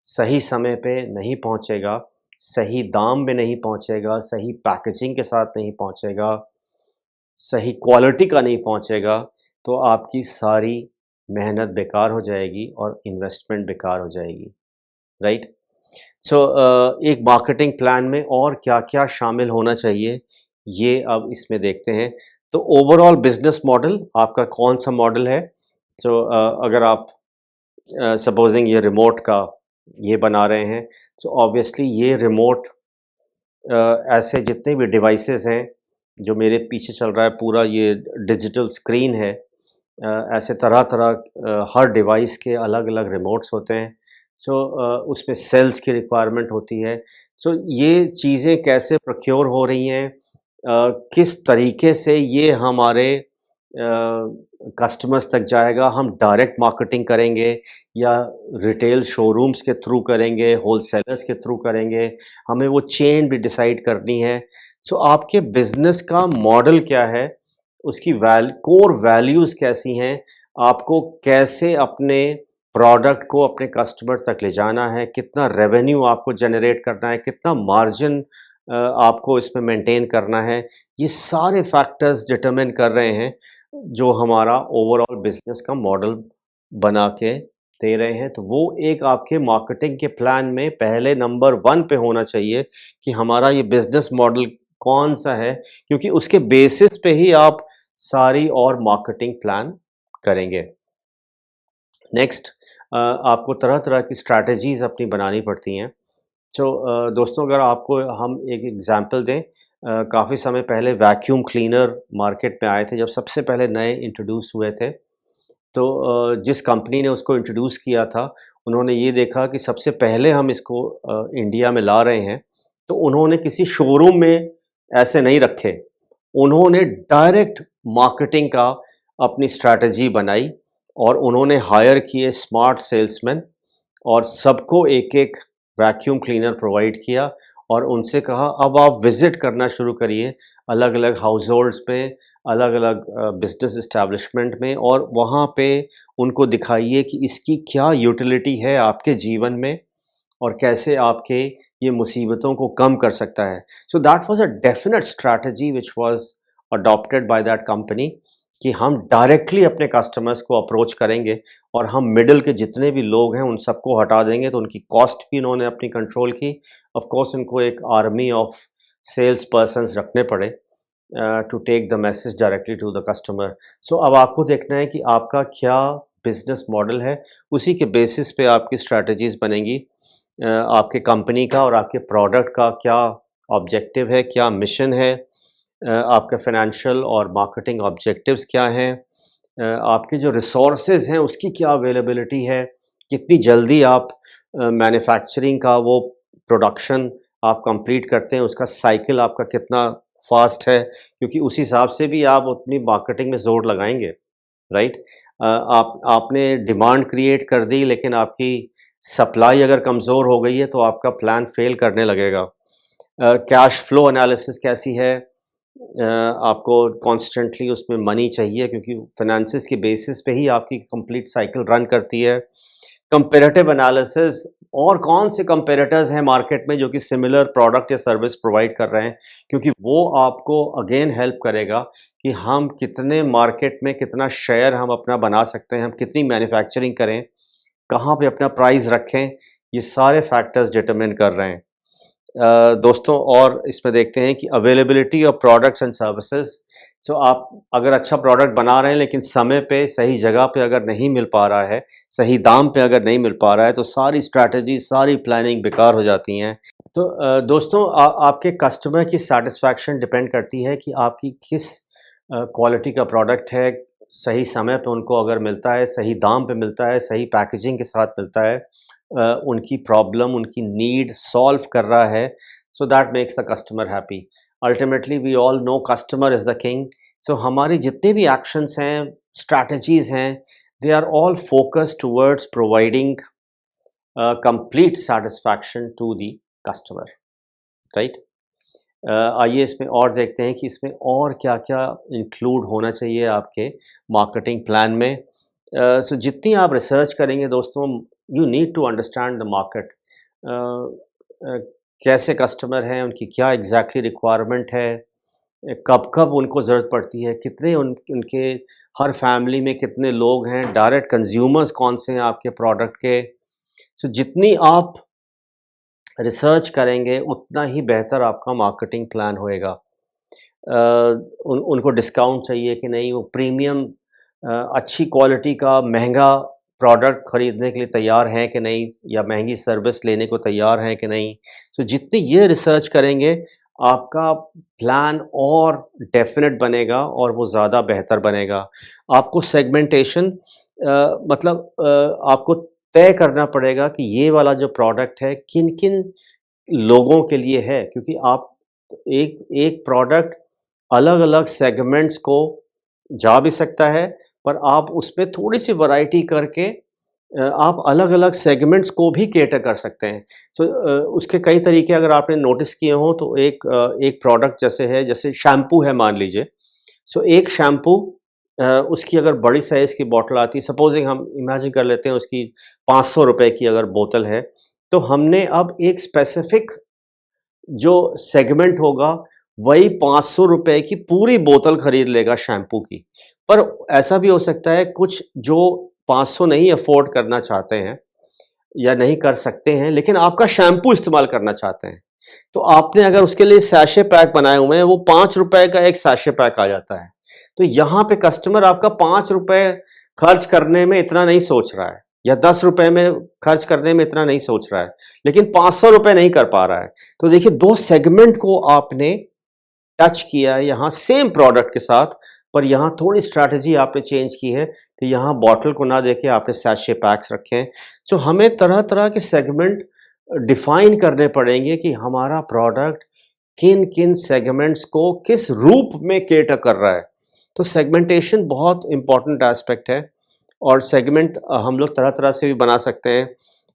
सही समय पे नहीं पहुँचेगा, सही दाम में नहीं पहुँचेगा, सही पैकेजिंग के साथ नहीं पहुँचेगा, सही क्वालिटी का नहीं पहुँचेगा, तो आपकी सारी मेहनत बेकार हो जाएगी और इन्वेस्टमेंट बेकार हो जाएगी, राइट? सो एक मार्केटिंग प्लान में और क्या-क्या शामिल होना चाहिए, ये अब इसमें देखते हैं। तो ओवरऑल बिज़नेस मॉडल आपका कौन-सा मॉडल है? सो अगर आप सपोज़िंग ये रिमोट का ये बना रहे हैं, सो ऑब्वियसली ये रिमोट, ऐसे जितने भी डिवाइसेज़ हैं, जो मेरे पीछे चल रहा है पूरा ये डिजिटल स्क्रीन है, ऐसे तरह-तरह हर डिवाइस के अलग-अलग रिमोट्स होते हैं। सो उसमें सेल्स की रिक्वायरमेंट होती है। सो ये चीज़ें कैसे प्रोक्योर हो रही हैं, किस तरीके से ये हमारे कस्टमर्स तक जाएगा, हम डायरेक्ट मार्केटिंग करेंगे या रिटेल शोरूम्स के थ्रू करेंगे, होलसेलर्स के थ्रू करेंगे, हमें वो चेन भी डिसाइड करनी है। सो आपके बिज़नेस का मॉडल क्या है, उसकी कोर वैल्यूज़ कैसी हैं, आपको कैसे अपने प्रोडक्ट को अपने कस्टमर तक ले जाना है, कितना रेवेन्यू आपको जनरेट करना है, कितना मार्जिन आपको इसमें मेंटेन करना है, ये सारे फैक्टर्स डिटरमिन कर रहे हैं जो हमारा ओवरऑल बिजनेस का मॉडल बना के दे रहे हैं। तो वो एक आपके मार्केटिंग के प्लान में पहले नंबर 1 पे होना चाहिए कि हमारा ये बिजनेस मॉडल कौन सा है, क्योंकि उसके बेसिस पे ही आप सारी और मार्केटिंग प्लान करेंगे। नेक्स्ट, आपको तरह-तरह की स्ट्रैटेजीज़ अपनी बनानी पड़ती हैं। दोस्तों, अगर आपको हम एक एग्ज़ाम्पल दें, काफ़ी समय पहले वैक्यूम क्लीनर मार्केट में आए थे, जब सबसे पहले नए इंट्रोड्यूस हुए थे। तो जिस कंपनी ने उसको इंट्रोड्यूस किया था, उन्होंने ये देखा कि सबसे पहले हम इसको इंडिया में ला रहे हैं, तो उन्होंने किसी शोरूम में ऐसे नहीं रखे। उन्होंने डायरेक्ट मार्केटिंग का अपनी स्ट्रैटेजी बनाई और उन्होंने हायर किए स्मार्ट सेल्समैन और सबको एक-एक वैक्यूम क्लीनर प्रोवाइड किया और उनसे कहा, अब आप विज़िट करना शुरू करिए अलग-अलग हाउसहोल्ड्स में, अलग-अलग बिज़नेस एस्टेब्लिशमेंट में, और वहाँ पे उनको दिखाइए कि इसकी क्या यूटिलिटी है आपके जीवन में और कैसे आपके ये मुसीबतों को कम कर सकता है। So that was a definite strategy which was adopted by that company कि हम डायरेक्टली अपने कस्टमर्स को अप्रोच करेंगे और हम मिडल के जितने भी लोग हैं उन सबको हटा देंगे, तो उनकी कॉस्ट भी इन्होंने अपनी कंट्रोल की। ऑफ कोर्स उनको एक आर्मी ऑफ सेल्स पर्सन्स रखने पड़े to take the message directly to the customer. So अब आपको देखना है कि आपका क्या बिजनेस मॉडल है, उसी के बेसिस पे आपकी स्ट्रैटेजीज बनेंगी। आपके कंपनी का और आपके प्रोडक्ट का क्या ऑब्जेक्टिव है, क्या मिशन है, आपके फाइनेंशियल और मार्केटिंग ऑब्जेक्टिव्स क्या हैं, आपके जो रिसोर्सेज हैं उसकी क्या अवेलेबिलिटी है, कितनी जल्दी आप मैन्युफैक्चरिंग का वो प्रोडक्शन आप कंप्लीट करते हैं, उसका साइकिल आपका कितना फास्ट है, क्योंकि उस हिसाब से भी आप अपनी मार्केटिंग में ज़ोर लगाएंगे, राइट। आपने डिमांड क्रिएट कर दी लेकिन आपकी सप्लाई अगर कमज़ोर हो गई है तो आपका प्लान फेल करने लगेगा। कैश फ्लो एनालिसिस कैसी है, आपको कॉन्स्टेंटली उसमें मनी चाहिए क्योंकि फाइनेंसिस के बेसिस पे ही आपकी कंप्लीट साइकिल रन करती है। कंपैरेटिव एनालिसिस, और कौन से कंपैरेटर्स हैं मार्केट में जो कि सिमिलर प्रोडक्ट या सर्विस प्रोवाइड कर रहे हैं, क्योंकि वो आपको अगेन हेल्प करेगा कि हम कितने मार्केट में कितना शेयर हम अपना बना सकते हैं, हम कितनी मैन्युफैक्चरिंग करें, कहाँ पे अपना प्राइस रखें, ये सारे फैक्टर्स डिटरमिन कर रहे हैं। दोस्तों, और इसमें देखते हैं कि availability of products and services. So आप अगर अच्छा प्रोडक्ट बना रहे हैं लेकिन समय पे सही जगह पे अगर नहीं मिल पा रहा है, सही दाम पे अगर नहीं मिल पा रहा है, तो सारी स्ट्रैटेजी, सारी प्लानिंग बेकार हो जाती हैं। तो दोस्तों, आपके कस्टमर की सेटिस्फैक्शन डिपेंड करती है कि आपकी किस क्वालिटी का प्रोडक्ट है, सही समय पे उनको अगर मिलता है, सही दाम पे मिलता है, सही पैकेजिंग के साथ मिलता है, उनकी प्रॉब्लम, उनकी नीड सॉल्व कर रहा है, so that makes the customer happy. Ultimately we all know customer is the king. So हमारी जितने भी एक्शंस हैं, स्ट्रैटेजीज़ हैं, they are all focused towards providing complete satisfaction to the customer, right. आइए इसमें और देखते हैं कि इसमें और क्या-क्या इंक्लूड होना चाहिए आपके मार्केटिंग प्लान में। सो जितनी आप रिसर्च करेंगे दोस्तों, you need to understand the market. कैसे कस्टमर हैं, उनकी क्या एग्जैक्टली रिक्वायरमेंट है, कब-कब उनको ज़रूरत पड़ती है, कितने उनके हर फैमिली में कितने लोग हैं, डायरेक्ट कंज्यूमर्स कौन से हैं आपके प्रोडक्ट के। सो जितनी आप रिसर्च करेंगे उतना ही बेहतर आपका मार्केटिंग प्लान होएगा। उनको डिस्काउंट चाहिए कि नहीं, वो प्रीमियम अच्छी क्वालिटी का महंगा प्रोडक्ट खरीदने के लिए तैयार हैं कि नहीं, या महंगी सर्विस लेने को तैयार हैं कि नहीं। तो जितनी ये रिसर्च करेंगे, आपका प्लान और डेफिनेट बनेगा और वो ज़्यादा बेहतर बनेगा। आपको सेगमेंटेशन, मतलब आपको तय करना पड़ेगा कि ये वाला जो प्रोडक्ट है किन-किन लोगों के लिए है, क्योंकि आप एक एक प्रोडक्ट अलग-अलग सेगमेंट्स को जा भी सकता है, पर आप उसमें थोड़ी-सी वैरायटी करके आप अलग-अलग सेगमेंट्स को भी कैटर कर सकते हैं। उसके कई तरीके अगर आपने नोटिस किए हों तो एक प्रोडक्ट जैसे है, जैसे शैम्पू है मान लीजिए, सो एक शैम्पू उसकी अगर बड़ी साइज़ की बॉटल आती है, सपोज़िंग हम इमेजिन कर लेते हैं उसकी ₹500 की अगर बोतल है, तो हमने अब एक स्पेसिफ़िक जो सेगमेंट होगा, वही ₹500 की पूरी बोतल खरीद लेगा शैम्पू की। पर ऐसा भी हो सकता है कुछ जो 500 नहीं अफ़ोर्ड करना चाहते हैं या नहीं कर सकते हैं, लेकिन आपका शैम्पू इस्तेमाल करना चाहते हैं। तो आपने अगर उसके लिए सैशे पैक बनाए हुए हैं, वो ₹5 का एक सैशे पैक आ जाता है। तो यहाँ पे कस्टमर आपका ₹5 खर्च करने में इतना नहीं सोच रहा है या ₹10 में खर्च करने में इतना नहीं सोच रहा है, लेकिन ₹500 नहीं कर पा रहा है। तो देखिए 2 सेगमेंट को आपने टच किया है यहाँ सेम प्रोडक्ट के साथ, पर यहाँ थोड़ी स्ट्रैटेजी आपने चेंज की है कि यहाँ बॉटल को ना देके आपने सैशे पैक्स रखे हैं। सो हमें तरह-तरह के सेगमेंट डिफाइन करने पड़ेंगे कि हमारा प्रोडक्ट किन-किन सेगमेंट्स को किस रूप में कैटर कर रहा है। तो सेगमेंटेशन बहुत इम्पोर्टेंट एस्पेक्ट है और सेगमेंट हम लोग तरह-तरह से भी बना सकते हैं।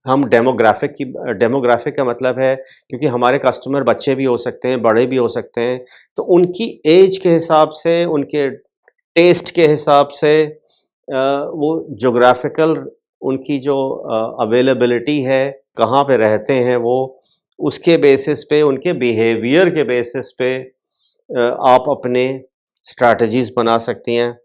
हम डेमोग्राफिक का मतलब है क्योंकि हमारे कस्टमर बच्चे भी हो सकते हैं, बड़े भी हो सकते हैं, तो उनकी एज के हिसाब से, उनके टेस्ट के हिसाब से वो ज्योग्राफिकल उनकी जो अवेलेबिलिटी है, कहाँ पे रहते हैं वो, उसके बेसिस पे, उनके बिहेवियर के बेसिस पे आप अपने स्ट्रैटेजीज़ बना सकती हैं।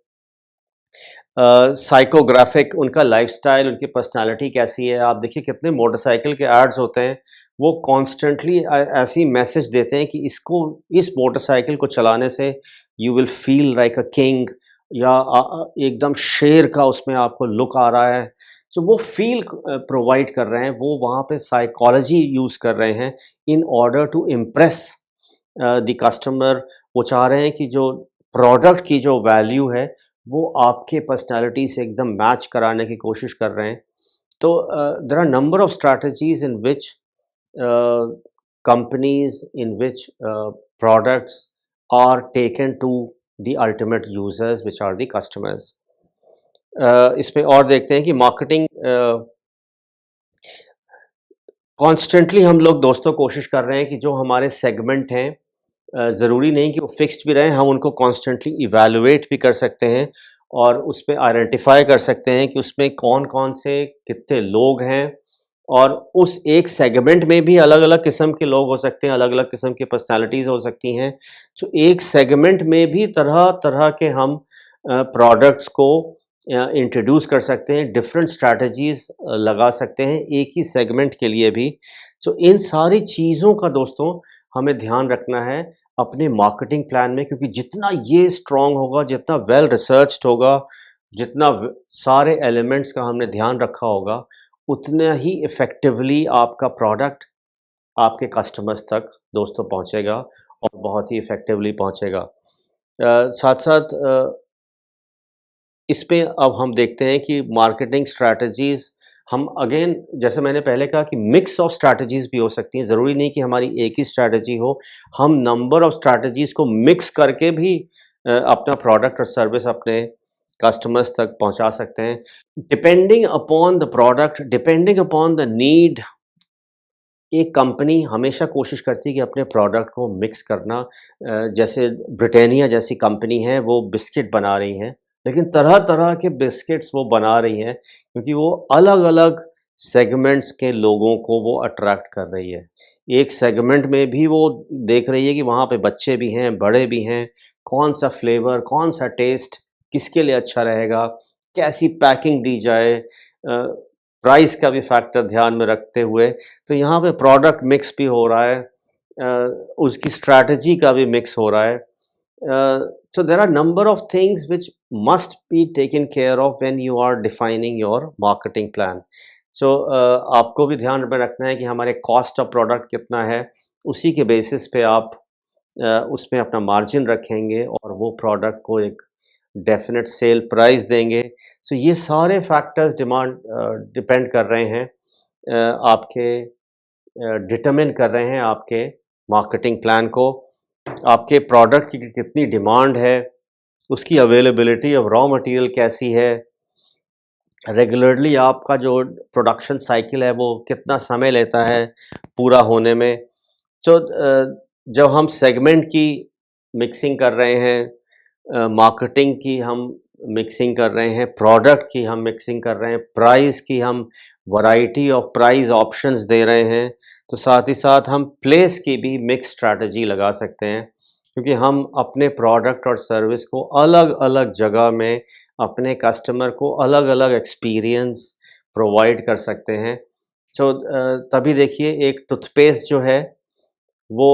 साइकोग्राफिक उनका लाइफ़स्टाइल, उनकी पर्सनैलिटी कैसी है, आप देखिए कितने मोटरसाइकिल के एड्स होते हैं, वो कॉन्स्टेंटली ऐसी मैसेज देते हैं कि इस मोटरसाइकिल को चलाने से you will feel like a king या एकदम शेर का उसमें आपको लुक आ रहा है। सो वो फ़ील प्रोवाइड कर रहे हैं, वो वहाँ पे साइकोलॉजी यूज़ कर रहे हैं in order to impress the customer. वो चाह रहे हैं कि जो प्रोडक्ट की जो वैल्यू है, वो आपके पर्सनैलिटी से एकदम मैच कराने की कोशिश कर रहे हैं। तो there are number of strategies in which companies in which products are taken to the ultimate users which are the customers। इसमें और देखते हैं कि मार्केटिंग कॉन्स्टेंटली हम लोग दोस्तों कोशिश कर रहे हैं कि जो हमारे सेगमेंट हैं ज़रूरी नहीं कि वो फिक्स्ड भी रहें, हम उनको कॉन्स्टेंटली इवैल्यूएट भी कर सकते हैं और उसपे आइडेंटिफ़ाई कर सकते हैं कि उसमें कौन-कौन से कितने लोग हैं और उस एक सेगमेंट में भी अलग-अलग किस्म के लोग हो सकते हैं, अलग-अलग किस्म की पर्सनैलिटीज़ हो सकती हैं। तो एक सेगमेंट में भी तरह-तरह के हम प्रोडक्ट्स को इंट्रोड्यूस कर सकते हैं, डिफरेंट स्ट्रैटेजीज़ लगा सकते हैं एक ही सेगमेंट के लिए भी। सो इन सारी चीज़ों का दोस्तों हमें ध्यान रखना है अपने मार्केटिंग प्लान में, क्योंकि जितना ये स्ट्रॉन्ग होगा, जितना वेल रिसर्च्ड होगा, जितना सारे एलिमेंट्स का हमने ध्यान रखा होगा, उतना ही इफ़ेक्टिवली आपका प्रोडक्ट आपके कस्टमर्स तक दोस्तों पहुँचेगा और बहुत ही इफ़ेक्टिवली पहुँचेगा। साथ-साथ इसमें अब हम देखते हैं कि मार्केटिंग स्ट्रैटेजीज़ हम अगेन जैसे मैंने पहले कहा कि मिक्स ऑफ स्ट्रैटेजीज़ भी हो सकती हैं, ज़रूरी नहीं कि हमारी एक ही स्ट्रैटेजी हो। हम नंबर ऑफ स्ट्रैटेजीज़ को मिक्स करके भी अपना प्रोडक्ट और सर्विस अपने कस्टमर्स तक पहुंचा सकते हैं। Depending upon the product, depending upon the need, एक कंपनी हमेशा कोशिश करती है कि अपने प्रोडक्ट को मिक्स करना। जैसे ब्रिटानिया जैसी कंपनी है, वो बिस्किट बना रही हैं, लेकिन तरह-तरह के बिस्किट्स वो बना रही हैं क्योंकि वो अलग-अलग सेगमेंट्स के लोगों को वो अट्रैक्ट कर रही है। एक सेगमेंट में भी वो देख रही है कि वहाँ पे बच्चे भी हैं, बड़े भी हैं, कौन-सा फ्लेवर, कौन-सा टेस्ट किसके लिए अच्छा रहेगा, कैसी पैकिंग दी जाए, प्राइस का भी फैक्टर ध्यान में रखते हुए। तो यहाँ पे प्रोडक्ट मिक्स भी हो रहा है, उसकी स्ट्रैटेजी का भी मिक्स हो रहा है। So there are number of things which must be taken care of when you are defining your marketing plan। So आपको भी ध्यान में रखना है कि हमारे कॉस्ट ऑफ प्रोडक्ट कितना है, उसी के बेसिस पे आप उसमें अपना मार्जिन रखेंगे और वो प्रोडक्ट को एक डेफिनेट सेल प्राइस देंगे। सो ये सारे फैक्टर्स डिपेंड कर रहे हैं आपके डिटरमिन कर रहे हैं आपके मार्केटिंग प्लान को। आपके प्रोडक्ट की कितनी डिमांड है, उसकी अवेलेबिलिटी ऑफ रॉ मटेरियल कैसी है, रेगुलरली आपका जो प्रोडक्शन साइकिल है वो कितना समय लेता है पूरा होने में। सो जब हम सेगमेंट की मिक्सिंग कर रहे हैं, मार्केटिंग की हम मिक्सिंग कर रहे हैं, प्रोडक्ट की हम मिक्सिंग कर रहे हैं, प्राइस की हम वैरायटी ऑफ प्राइस ऑप्शंस दे रहे हैं, तो साथ ही साथ हम प्लेस की भी मिक्स स्ट्रैटेजी लगा सकते हैं, क्योंकि हम अपने प्रोडक्ट और सर्विस को अलग-अलग जगह में अपने कस्टमर को अलग-अलग एक्सपीरियंस प्रोवाइड कर सकते हैं। सो तभी देखिए एक टूथपेस्ट जो है वो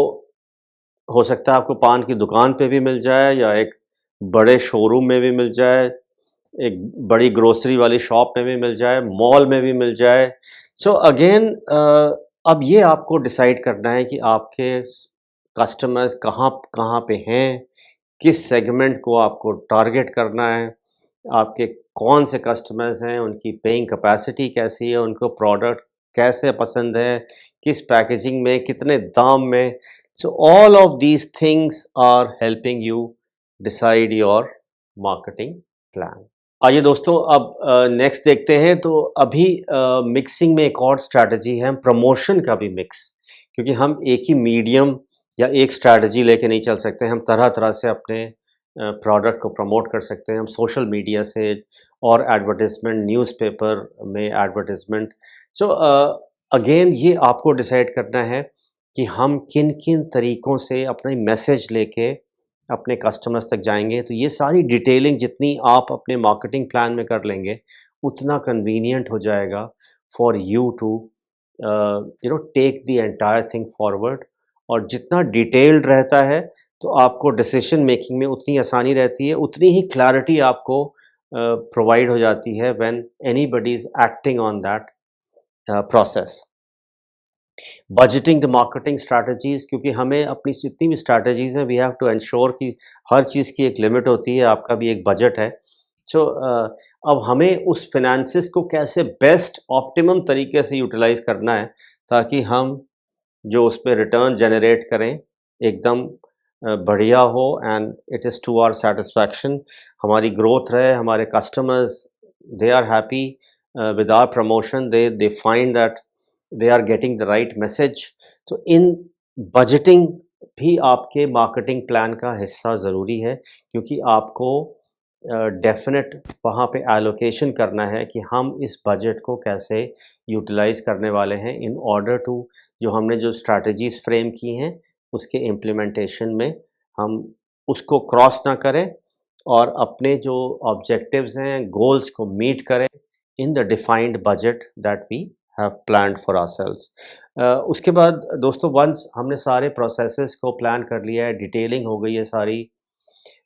हो सकता है आपको पान की दुकान पे भी मिल जाए या एक बड़े शोरूम में भी मिल जाए, एक बड़ी ग्रोसरी वाली शॉप में भी मिल जाए, मॉल में भी मिल जाए। सो अगेन अब ये आपको डिसाइड करना है कि आपके कस्टमर्स कहाँ कहाँ पे हैं, किस सेगमेंट को आपको टारगेट करना है, आपके कौन से कस्टमर्स हैं, उनकी पेइंग कैपेसिटी कैसी है, उनको प्रोडक्ट कैसे पसंद है, किस पैकेजिंग में, कितने दाम में। So all of these things are helping you decide your marketing plan. आइए दोस्तों अब नेक्स्ट देखते हैं। तो अभी मिक्सिंग में एक और स्ट्रैटेजी है, हम प्रमोशन का भी मिक्स, क्योंकि हम एक ही मीडियम या एक स्ट्रैटेजी लेके नहीं चल सकते। हम तरह-तरह से अपने प्रोडक्ट को प्रमोट कर सकते हैं। हम सोशल मीडिया से और एडवर्टाइज़मेंट, न्यूज़पेपर में एडवर्टाइज़मेंट। सो अगेन ये आपको डिसाइड करना है कि हम किन-किन तरीकों से अपने मैसेज लेके अपने कस्टमर्स तक जाएँगे। तो ये सारी डिटेलिंग जितनी आप अपने मार्केटिंग प्लान में कर लेंगे, उतना कन्वीनिएंट हो जाएगा for you to take the entire thing forward. और जितना डिटेल्ड रहता है, तो आपको डिसीजन मेकिंग में उतनी आसानी रहती है, उतनी ही क्लैरिटी आपको प्रोवाइड हो जाती है when anybody is acting on that process. Budgeting the marketing strategies, क्योंकि हमें अपनी जितनी भी स्ट्रैटेजीज़ हैं वी हैव टू एंश्योर कि हर चीज़ की एक लिमिट होती है, आपका भी एक बजट है। सो अब हमें उस फिनेंसेस को कैसे बेस्ट ऑप्टिमम तरीके से यूटिलाइज़ करना है, ताकि हम जो उसपे रिटर्न जनरेट करें एकदम बढ़िया हो and it is to our satisfaction. हमारी ग्रोथ रहे, हमारे customers they are happy with our promotion, they find that they are getting the right message. तो इन बजटिंग भी आपके मार्केटिंग प्लान का हिस्सा ज़रूरी है, क्योंकि आपको डेफ़िनेट वहाँ पे एलोकेशन करना है कि हम इस बजट को कैसे यूटिलाइज़ करने वाले हैं इन ऑर्डर टू जो हमने जो स्ट्रैटेजीज़ फ्रेम की हैं, उसके इम्प्लीमेंटेशन में हम उसको क्रॉस ना करें और अपने जो ऑब्जेक्टिव्स हैं, गोल्स को मीट करें in the defined budget that we have planned for ourselves. उसके बाद दोस्तों वंस हमने सारे प्रोसेसेस को प्लान कर लिया है, डिटेलिंग हो गई है सारी,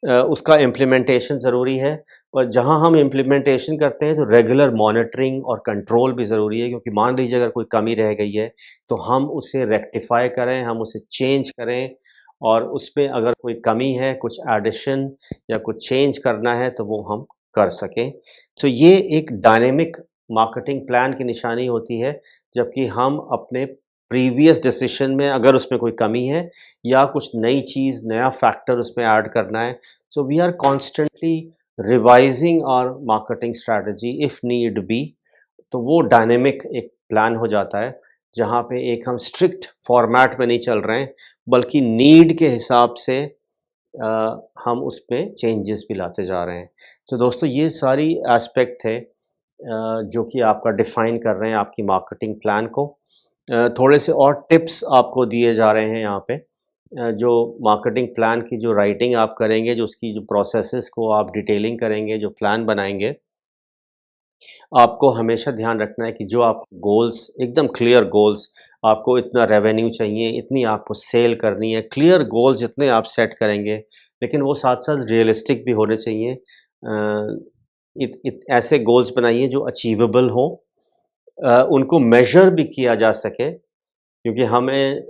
उसका इम्प्लीमेंटेशन ज़रूरी है। और जहाँ हम इम्प्लीमेंटेशन करते हैं तो रेगुलर मॉनिटरिंग और कंट्रोल भी ज़रूरी है, क्योंकि मान लीजिए अगर कोई कमी रह गई है तो हम उसे रेक्टिफ़ाई करें, हम उसे चेंज करें, और उसमें अगर कोई कमी है, कुछ एडिशन या कुछ चेंज करना है तो वो हम कर सकें। तो ये एक डायनेमिक मार्केटिंग प्लान की निशानी होती है, जबकि हम अपने प्रीवियस डिसीजन में अगर उसमें कोई कमी है या कुछ नई चीज़, नया फैक्टर उसमें ऐड करना है, so we are constantly revising our marketing strategy if need be. तो वो डायनेमिक एक प्लान हो जाता है, जहाँ पे एक हम स्ट्रिक्ट फॉर्मेट में नहीं चल रहे हैं, बल्कि नीड के हिसाब से हम उसमें चेंजेस भी लाते जा रहे हैं। तो दोस्तों ये सारी एस्पेक्ट थे जो कि आपका डिफ़ाइन कर रहे हैं आपकी मार्केटिंग प्लान को। थोड़े से और टिप्स आपको दिए जा रहे हैं यहाँ पे। जो मार्केटिंग प्लान की जो राइटिंग आप करेंगे, जो उसकी जो प्रोसेसेस को आप डिटेलिंग करेंगे, जो प्लान बनाएँगे, आपको हमेशा ध्यान रखना है कि जो आप गोल्स एकदम क्लियर गोल्स, आपको इतना रेवेन्यू चाहिए, इतनी आपको सेल करनी है, क्लियर गोल्स जितने आप सेट करेंगे, लेकिन वो साथ-साथ रियलिस्टिक भी होने चाहिए। इत इत ऐसे गोल्स बनाइए जो अचीवेबल हों, उनको मेज़र भी किया जा सके, क्योंकि हमें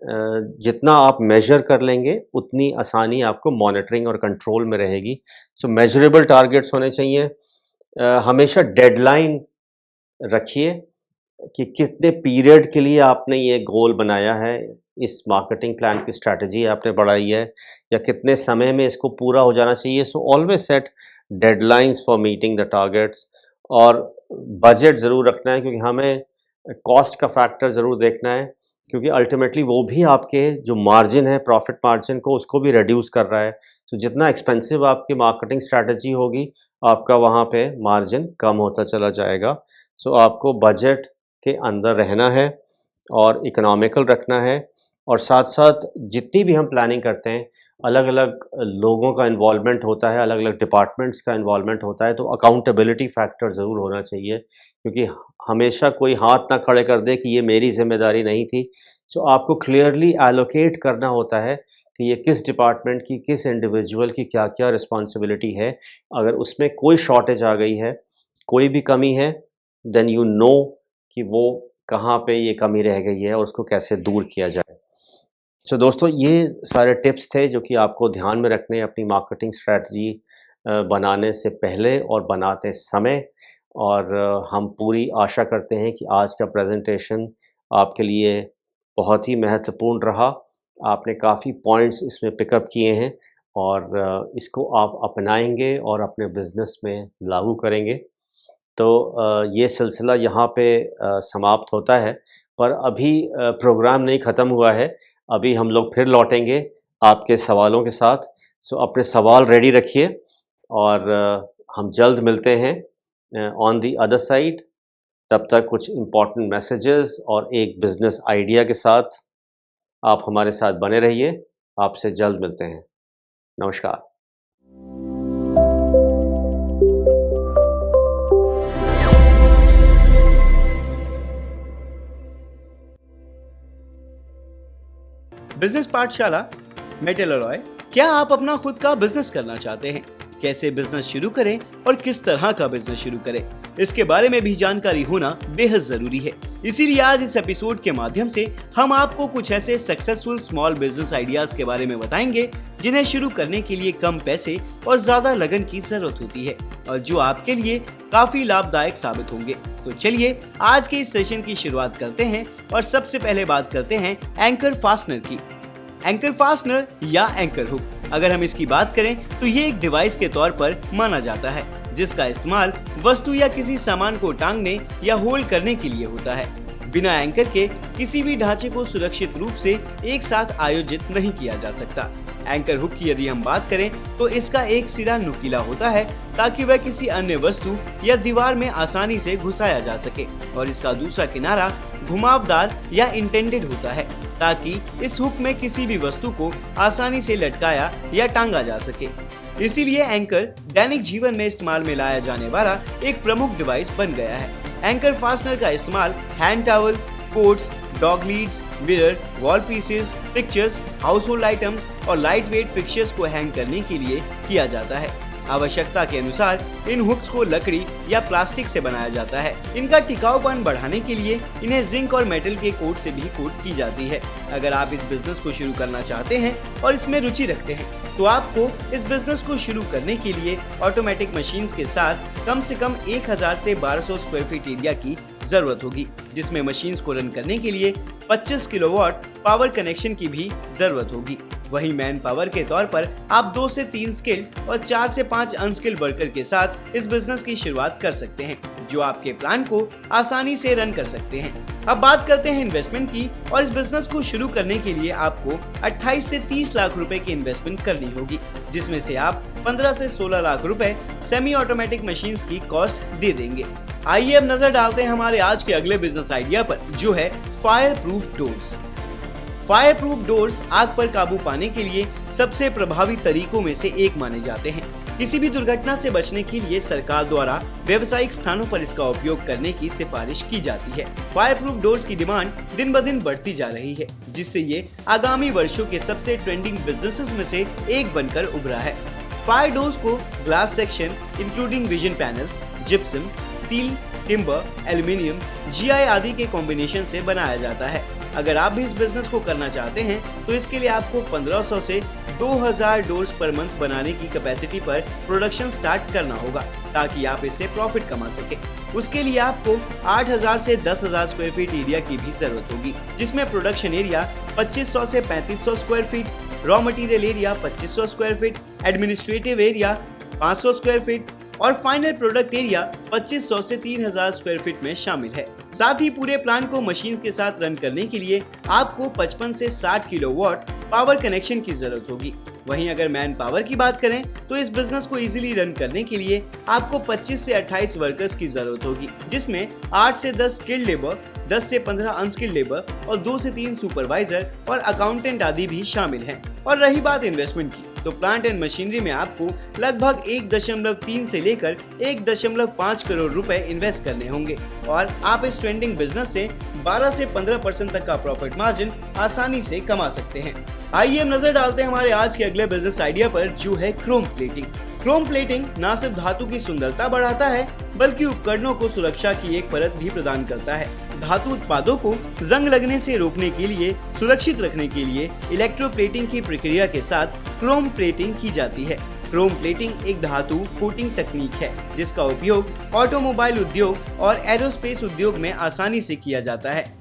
जितना आप मेज़र कर लेंगे, उतनी आसानी आपको मॉनिटरिंग और कंट्रोल में रहेगी। सो मेज़रेबल टारगेट्स होने चाहिए। हमेशा डेडलाइन रखिए कि कितने पीरियड के लिए आपने ये गोल बनाया है, इस मार्केटिंग प्लान की स्ट्रैटेजी आपने बढ़ाई है, या कितने समय में इसको पूरा हो जाना चाहिए। So always set deadlines for meeting the targets, और बजट ज़रूर रखना है, क्योंकि हमें कॉस्ट का फैक्टर ज़रूर देखना है क्योंकि अल्टीमेटली वो भी आपके जो मार्जिन है, प्रॉफिट मार्जिन को उसको भी रिड्यूस कर रहा है। तो जितना एक्सपेंसिव आपकी मार्केटिंग स्ट्रैटेजी होगी, आपका वहाँ पे मार्जिन कम होता चला जाएगा। सो आपको बजट के अंदर रहना है और इकोनॉमिकल रखना है, और साथ-साथ जितनी भी हम प्लानिंग करते हैं, अलग-अलग लोगों का इन्वॉल्वमेंट होता है, अलग-अलग डिपार्टमेंट्स का इन्वॉल्वमेंट होता है, तो अकाउंटेबिलिटी फैक्टर ज़रूर होना चाहिए, क्योंकि हमेशा कोई हाथ ना खड़े कर दे कि ये मेरी ज़िम्मेदारी नहीं थी। सो आपको क्लियरली एलोकेट करना होता है कि ये किस डिपार्टमेंट की, किस इंडिविजुअल की क्या-क्या रिस्पॉन्सिबिलिटी है। अगर उसमें कोई शॉर्टेज आ गई है, कोई भी कमी है, देन यू नो कि वो कहाँ पे ये कमी रह गई है और उसको कैसे दूर किया जाए। सो दोस्तों, ये सारे टिप्स थे जो कि आपको ध्यान में रखने अपनी मार्केटिंग स्ट्रैटेजी बनाने से पहले और बनाते समय। और हम पूरी आशा करते हैं कि आज का प्रेजेंटेशन आपके लिए बहुत ही महत्वपूर्ण रहा। आपने काफ़ी पॉइंट्स इसमें पिकअप किए हैं और इसको आप अपनाएंगे और अपने बिज़नेस में लागू करेंगे। तो ये सिलसिला यहाँ पे समाप्त होता है, पर अभी प्रोग्राम नहीं ख़त्म हुआ है। अभी हम लोग फिर लौटेंगे आपके सवालों के साथ। सो अपने सवाल रेडी रखिए और हम जल्द मिलते हैं ऑन दी अदर साइड। तब तक कुछ इम्पोर्टेंट मैसेजेस और एक बिज़नेस आइडिया के साथ आप हमारे साथ बने रहिए। आपसे जल्द मिलते हैं। नमस्कार। बिजनेस पाठशाला मेटल अलॉय। क्या आप अपना खुद का बिजनेस करना चाहते हैं? कैसे बिजनेस शुरू करें और किस तरह का बिजनेस शुरू करें, इसके बारे में भी जानकारी होना बेहद जरूरी है। इसीलिए आज इस एपिसोड के माध्यम से हम आपको कुछ ऐसे सक्सेसफुल स्मॉल बिजनेस आइडियाज के बारे में बताएंगे जिन्हें शुरू करने के लिए कम पैसे और ज्यादा लगन की जरूरत होती है और जो आपके लिए काफी लाभदायक साबित होंगे। तो चलिए आज के इस सेशन की शुरुआत करते हैं और सबसे पहले बात करते हैं एंकर फास्टनर की। एंकर फास्टनर या एंकर हुक, अगर हम इसकी बात करें तो ये एक डिवाइस के तौर पर माना जाता है जिसका इस्तेमाल वस्तु या किसी सामान को टांगने या होल्ड करने के लिए होता है। बिना एंकर के किसी भी ढांचे को सुरक्षित रूप से एक साथ आयोजित नहीं किया जा सकता। एंकर हुक की यदि हम बात करें तो इसका एक सिरा नुकीला होता है ताकि वह किसी अन्य वस्तु या दीवार में आसानी से घुसाया जा सके, और इसका दूसरा किनारा घुमावदार या इंटेंडेड होता है ताकि इस हुक में किसी भी वस्तु को आसानी से लटकाया या टांगा जा सके। इसीलिए एंकर दैनिक जीवन में इस्तेमाल में लाया जाने वाला एक प्रमुख डिवाइस बन गया है। एंकर फास्टनर का इस्तेमाल hand towel, coats, dog leads, mirror, wall pieces, pictures, household items और लाइट वेट फिक्चर्स को हैंग करने के लिए किया जाता है। आवश्यकता के अनुसार इन हुक्स को लकड़ी या प्लास्टिक से बनाया जाता है। इनका टिकाऊपन बढ़ाने के लिए इन्हें जिंक और मेटल के कोट से भी कोट की जाती है। अगर आप इस बिजनेस को शुरू करना चाहते हैं और इसमें रुचि रखते हैं तो आपको इस बिजनेस को शुरू करने के लिए ऑटोमेटिक मशीन्स के साथ कम से कम 1000 से 1200 स्क्वायर फीट एरिया की जरूरत होगी, जिसमें मशीन्स को रन करने के लिए 25 किलोवाट पावर कनेक्शन की भी जरूरत होगी। वहीं मैन पावर के तौर पर आप 2 से 3 स्किल्ड और 4 से 5 अनस्किल्ड वर्कर के साथ इस बिजनेस की शुरुआत कर सकते हैं, जो आपके प्लान को आसानी से रन कर सकते हैं। अब बात करते हैं इन्वेस्टमेंट की, और इस बिजनेस को शुरू करने के लिए आपको 28 से 30 लाख रुपए की इन्वेस्टमेंट करनी होगी, जिसमें से आप 15 से 16 लाख रुपए सेमी ऑटोमेटिक मशीन्स की कॉस्ट दे देंगे। आइए अब नजर डालते हैं हमारे आज के अगले बिजनेस आइडिया पर, जो है fire proof doors. Fire proof doors आग पर काबू पाने के लिए सबसे प्रभावी तरीकों में से एक माने जाते हैं। किसी भी दुर्घटना से बचने के लिए सरकार द्वारा व्यावसायिक स्थानों पर इसका उपयोग करने की सिफारिश की जाती है। फायर प्रूफ डोर्स की डिमांड दिन ब दिन बढ़ती जा रही है, जिससे ये आगामी वर्षों के सबसे ट्रेंडिंग बिजनेसेस में से एक बनकर उभरा है। फायर डोर्स को glass section including vision panels, gypsum, steel, timber, aluminium, GI आदि के कॉम्बिनेशन से बनाया जाता है। अगर आप भी इस बिजनेस को करना चाहते हैं तो इसके लिए आपको 1500 से 2000 डोर्स पर मंथ बनाने की कैपेसिटी पर प्रोडक्शन स्टार्ट करना होगा, ताकि आप इससे प्रॉफिट कमा सके। उसके लिए आपको 8000 से 10000 स्क्वायर फीट एरिया की भी जरूरत होगी, जिसमें प्रोडक्शन एरिया 2500 से 3500 square feet, raw material area 2500 square feet, administrative area 500 square feet और फाइनल प्रोडक्ट एरिया 2500 से 3000 स्क्वायर फीट में शामिल है। साथ ही पूरे प्लांट को मशीन्स के साथ रन करने के लिए आपको 55 से 60 किलोवाट पावर कनेक्शन की जरूरत होगी। वहीं अगर मैन पावर की बात करें तो इस बिजनेस को इजीली रन करने के लिए आपको 25 से 28 वर्कर्स की जरूरत होगी, जिसमें 8 से 10 स्किल्ड लेबर, 10 से 15 अनस्किल्ड लेबर और 2 से 3 सुपरवाइजर और अकाउंटेंट आदि भी शामिल हैं। और रही बात इन्वेस्टमेंट की, तो प्लांट एंड मशीनरी में आपको लगभग 1.3 से लेकर 1.5 करोड़ रुपए इन्वेस्ट करने होंगे और आप इस ट्रेंडिंग बिजनेस से 12 से 15% तक का प्रॉफिट मार्जिन आसानी से कमा सकते हैं। आइए हम नजर डालते हैं हमारे आज के अगले बिजनेस आइडिया पर, जो है क्रोम प्लेटिंग। क्रोम प्लेटिंग न सिर्फ धातु की सुंदरता बढ़ाता है बल्कि उपकरणों को सुरक्षा की एक परत भी प्रदान करता है। धातु उत्पादों को जंग लगने से रोकने के लिए सुरक्षित रखने के लिए इलेक्ट्रोप्लेटिंग की प्रक्रिया के साथ क्रोम प्लेटिंग की जाती है। क्रोम प्लेटिंग एक धातु कोटिंग तकनीक है जिसका उपयोग ऑटोमोबाइल उद्योग और एरोस्पेस उद्योग में आसानी से किया जाता है।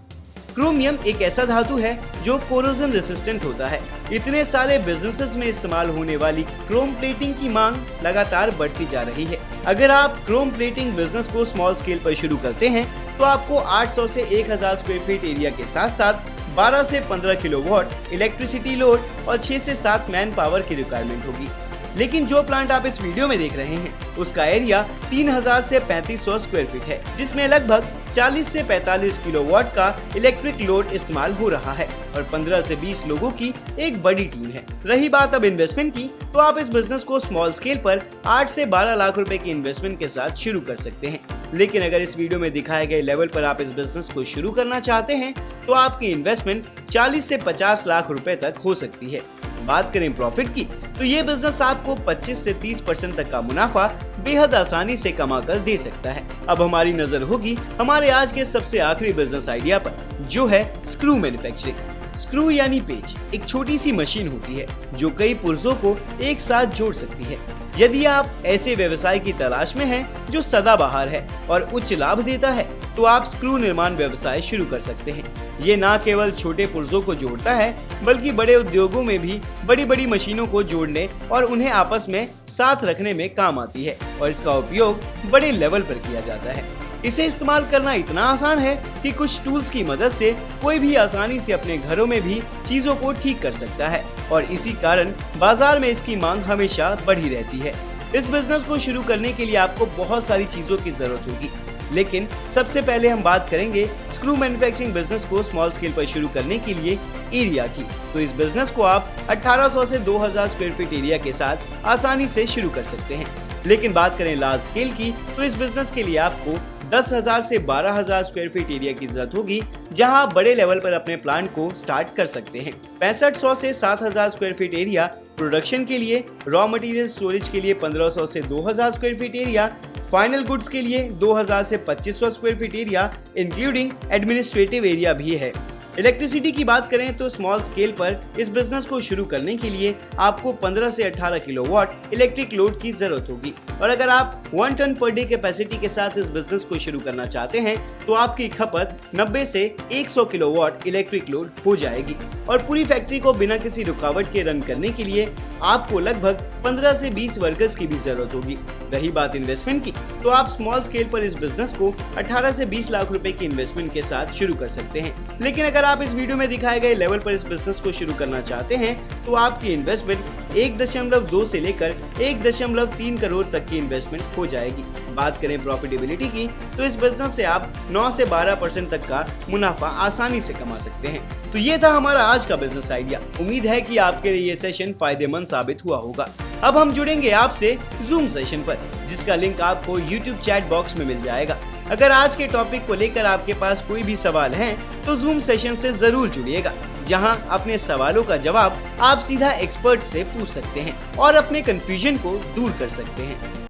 क्रोमियम एक ऐसा धातु है जो कोरोजन रेसिस्टेंट होता है। इतने सारे बिजनेसेस में इस्तेमाल होने वाली क्रोम प्लेटिंग की मांग लगातार बढ़ती जा रही है। अगर आप क्रोम प्लेटिंग बिजनेस को स्मॉल स्केल पर शुरू करते हैं तो आपको 800 से 1000 स्क्वायर फीट एरिया के साथ साथ 12 से 15 किलोवाट इलेक्ट्रिसिटी लोड और 6 से 7 मैन पावर की रिक्वायरमेंट होगी। लेकिन जो प्लांट आप इस वीडियो में देख रहे हैं उसका एरिया 3000 से 3500 स्क्वायर फीट है, जिसमें लगभग 40 से 45 किलोवाट का इलेक्ट्रिक लोड इस्तेमाल हो रहा है और 15 से 20 लोगों की एक बड़ी टीम है। रही बात अब इन्वेस्टमेंट की, तो आप इस बिजनेस को स्मॉल स्केल पर 8 से 12 लाख रुपए की इन्वेस्टमेंट के साथ शुरू कर सकते हैं। लेकिन अगर इस वीडियो में दिखाए गए लेवल पर आप इस बिजनेस को शुरू करना चाहते हैं तो आपकी इन्वेस्टमेंट 40 से 50 लाख रुपए तक हो सकती है। बात करें प्रॉफिट की, तो ये बिजनेस आपको 25 से 30% तक का मुनाफा बेहद आसानी से कमा कर दे सकता है। अब हमारी नजर होगी हमारे आज के सबसे आखिरी बिजनेस आइडिया पर, जो है स्क्रू मैन्युफैक्चरिंग। स्क्रू यानी पेच एक छोटी सी मशीन होती है जो कई पुर्जों को एक साथ जोड़ सकती है। यदि आप ऐसे व्यवसाय की तलाश में हैं जो सदाबहार है और उच्च लाभ देता है तो आप स्क्रू निर्माण व्यवसाय शुरू कर सकते हैं। ये न केवल छोटे पुर्जों को जोड़ता है बल्कि बड़े उद्योगों में भी बड़ी बड़ी मशीनों को जोड़ने और उन्हें आपस में साथ रखने में काम आती है और इसका उपयोग बड़े लेवल पर किया जाता है। इसे इस्तेमाल करना इतना आसान है कि कुछ टूल्स की मदद से कोई भी आसानी से अपने घरों में भी चीजों को ठीक कर सकता है और इसी कारण बाजार में इसकी मांग हमेशा बढ़ी रहती है। इस बिजनेस को शुरू करने के लिए आपको बहुत सारी चीजों की जरूरत होगी, लेकिन सबसे पहले हम बात करेंगे स्क्रू मैन्युफैक्चरिंग बिजनेस को स्मॉल स्केल पर शुरू करने के लिए एरिया की। तो इस बिजनेस को आप 1800 से 2000 स्क्वायर फीट एरिया के साथ आसानी से शुरू कर सकते हैं। लेकिन बात करें लार्ज स्केल की, तो इस बिजनेस के लिए आपको 10,000 से 12,000 स्क्वायर फीट एरिया की जरूरत होगी, जहां आप बड़े लेवल पर अपने प्लांट को स्टार्ट कर सकते हैं। 6500 से 7,000 स्क्वायर फीट एरिया प्रोडक्शन के लिए, रॉ मटेरियल स्टोरेज के लिए 1500 से 2000 square feet area, final goods के लिए 2000 से 2500 square feet area including administrative area भी है। इलेक्ट्रिसिटी की बात करें तो स्मॉल स्केल पर इस बिजनेस को शुरू करने के लिए आपको 15 से 18 किलोवाट इलेक्ट्रिक लोड की जरूरत होगी और अगर आप 1 टन पर डे कैपेसिटी के साथ इस बिजनेस को शुरू करना चाहते हैं तो आपकी खपत 90 से 100 किलोवाट इलेक्ट्रिक लोड हो जाएगी और पूरी फैक्ट्री को बिना किसी रुकावट के रन करने के लिए आपको लगभग 15 से 20 वर्कर्स की भी जरूरत होगी। रही बात इन्वेस्टमेंट की, तो आप स्मॉल स्केल पर इस बिजनेस को 18 से 20 लाख रुपए की इन्वेस्टमेंट के साथ शुरू कर सकते हैं। लेकिन अगर आप इस वीडियो में दिखाए गए लेवल पर इस बिजनेस को शुरू करना चाहते हैं तो आपकी इन्वेस्टमेंट 1.2 से लेकर 1.3 करोड़ तक की इन्वेस्टमेंट हो जाएगी। बात करें प्रॉफिटेबिलिटी की, तो इस बिजनेस से आप 9 से 12% तक का मुनाफा आसानी से कमा सकते हैं। तो ये था हमारा आज का बिजनेस आइडिया। उम्मीद है कि आपके लिए ये सेशन फायदेमंद साबित हुआ होगा। अब हम जुड़ेंगे आपसे जूम सेशन पर, जिसका लिंक आपको YouTube चैट बॉक्स में मिल जाएगा। अगर आज के टॉपिक को लेकर आपके पास कोई भी सवाल है तो जूम सेशन से जरूर जुड़िएगा, जहां अपने सवालों का जवाब आप सीधा एक्सपर्ट से पूछ सकते हैं और अपने कंफ्यूजन को दूर कर सकते हैं।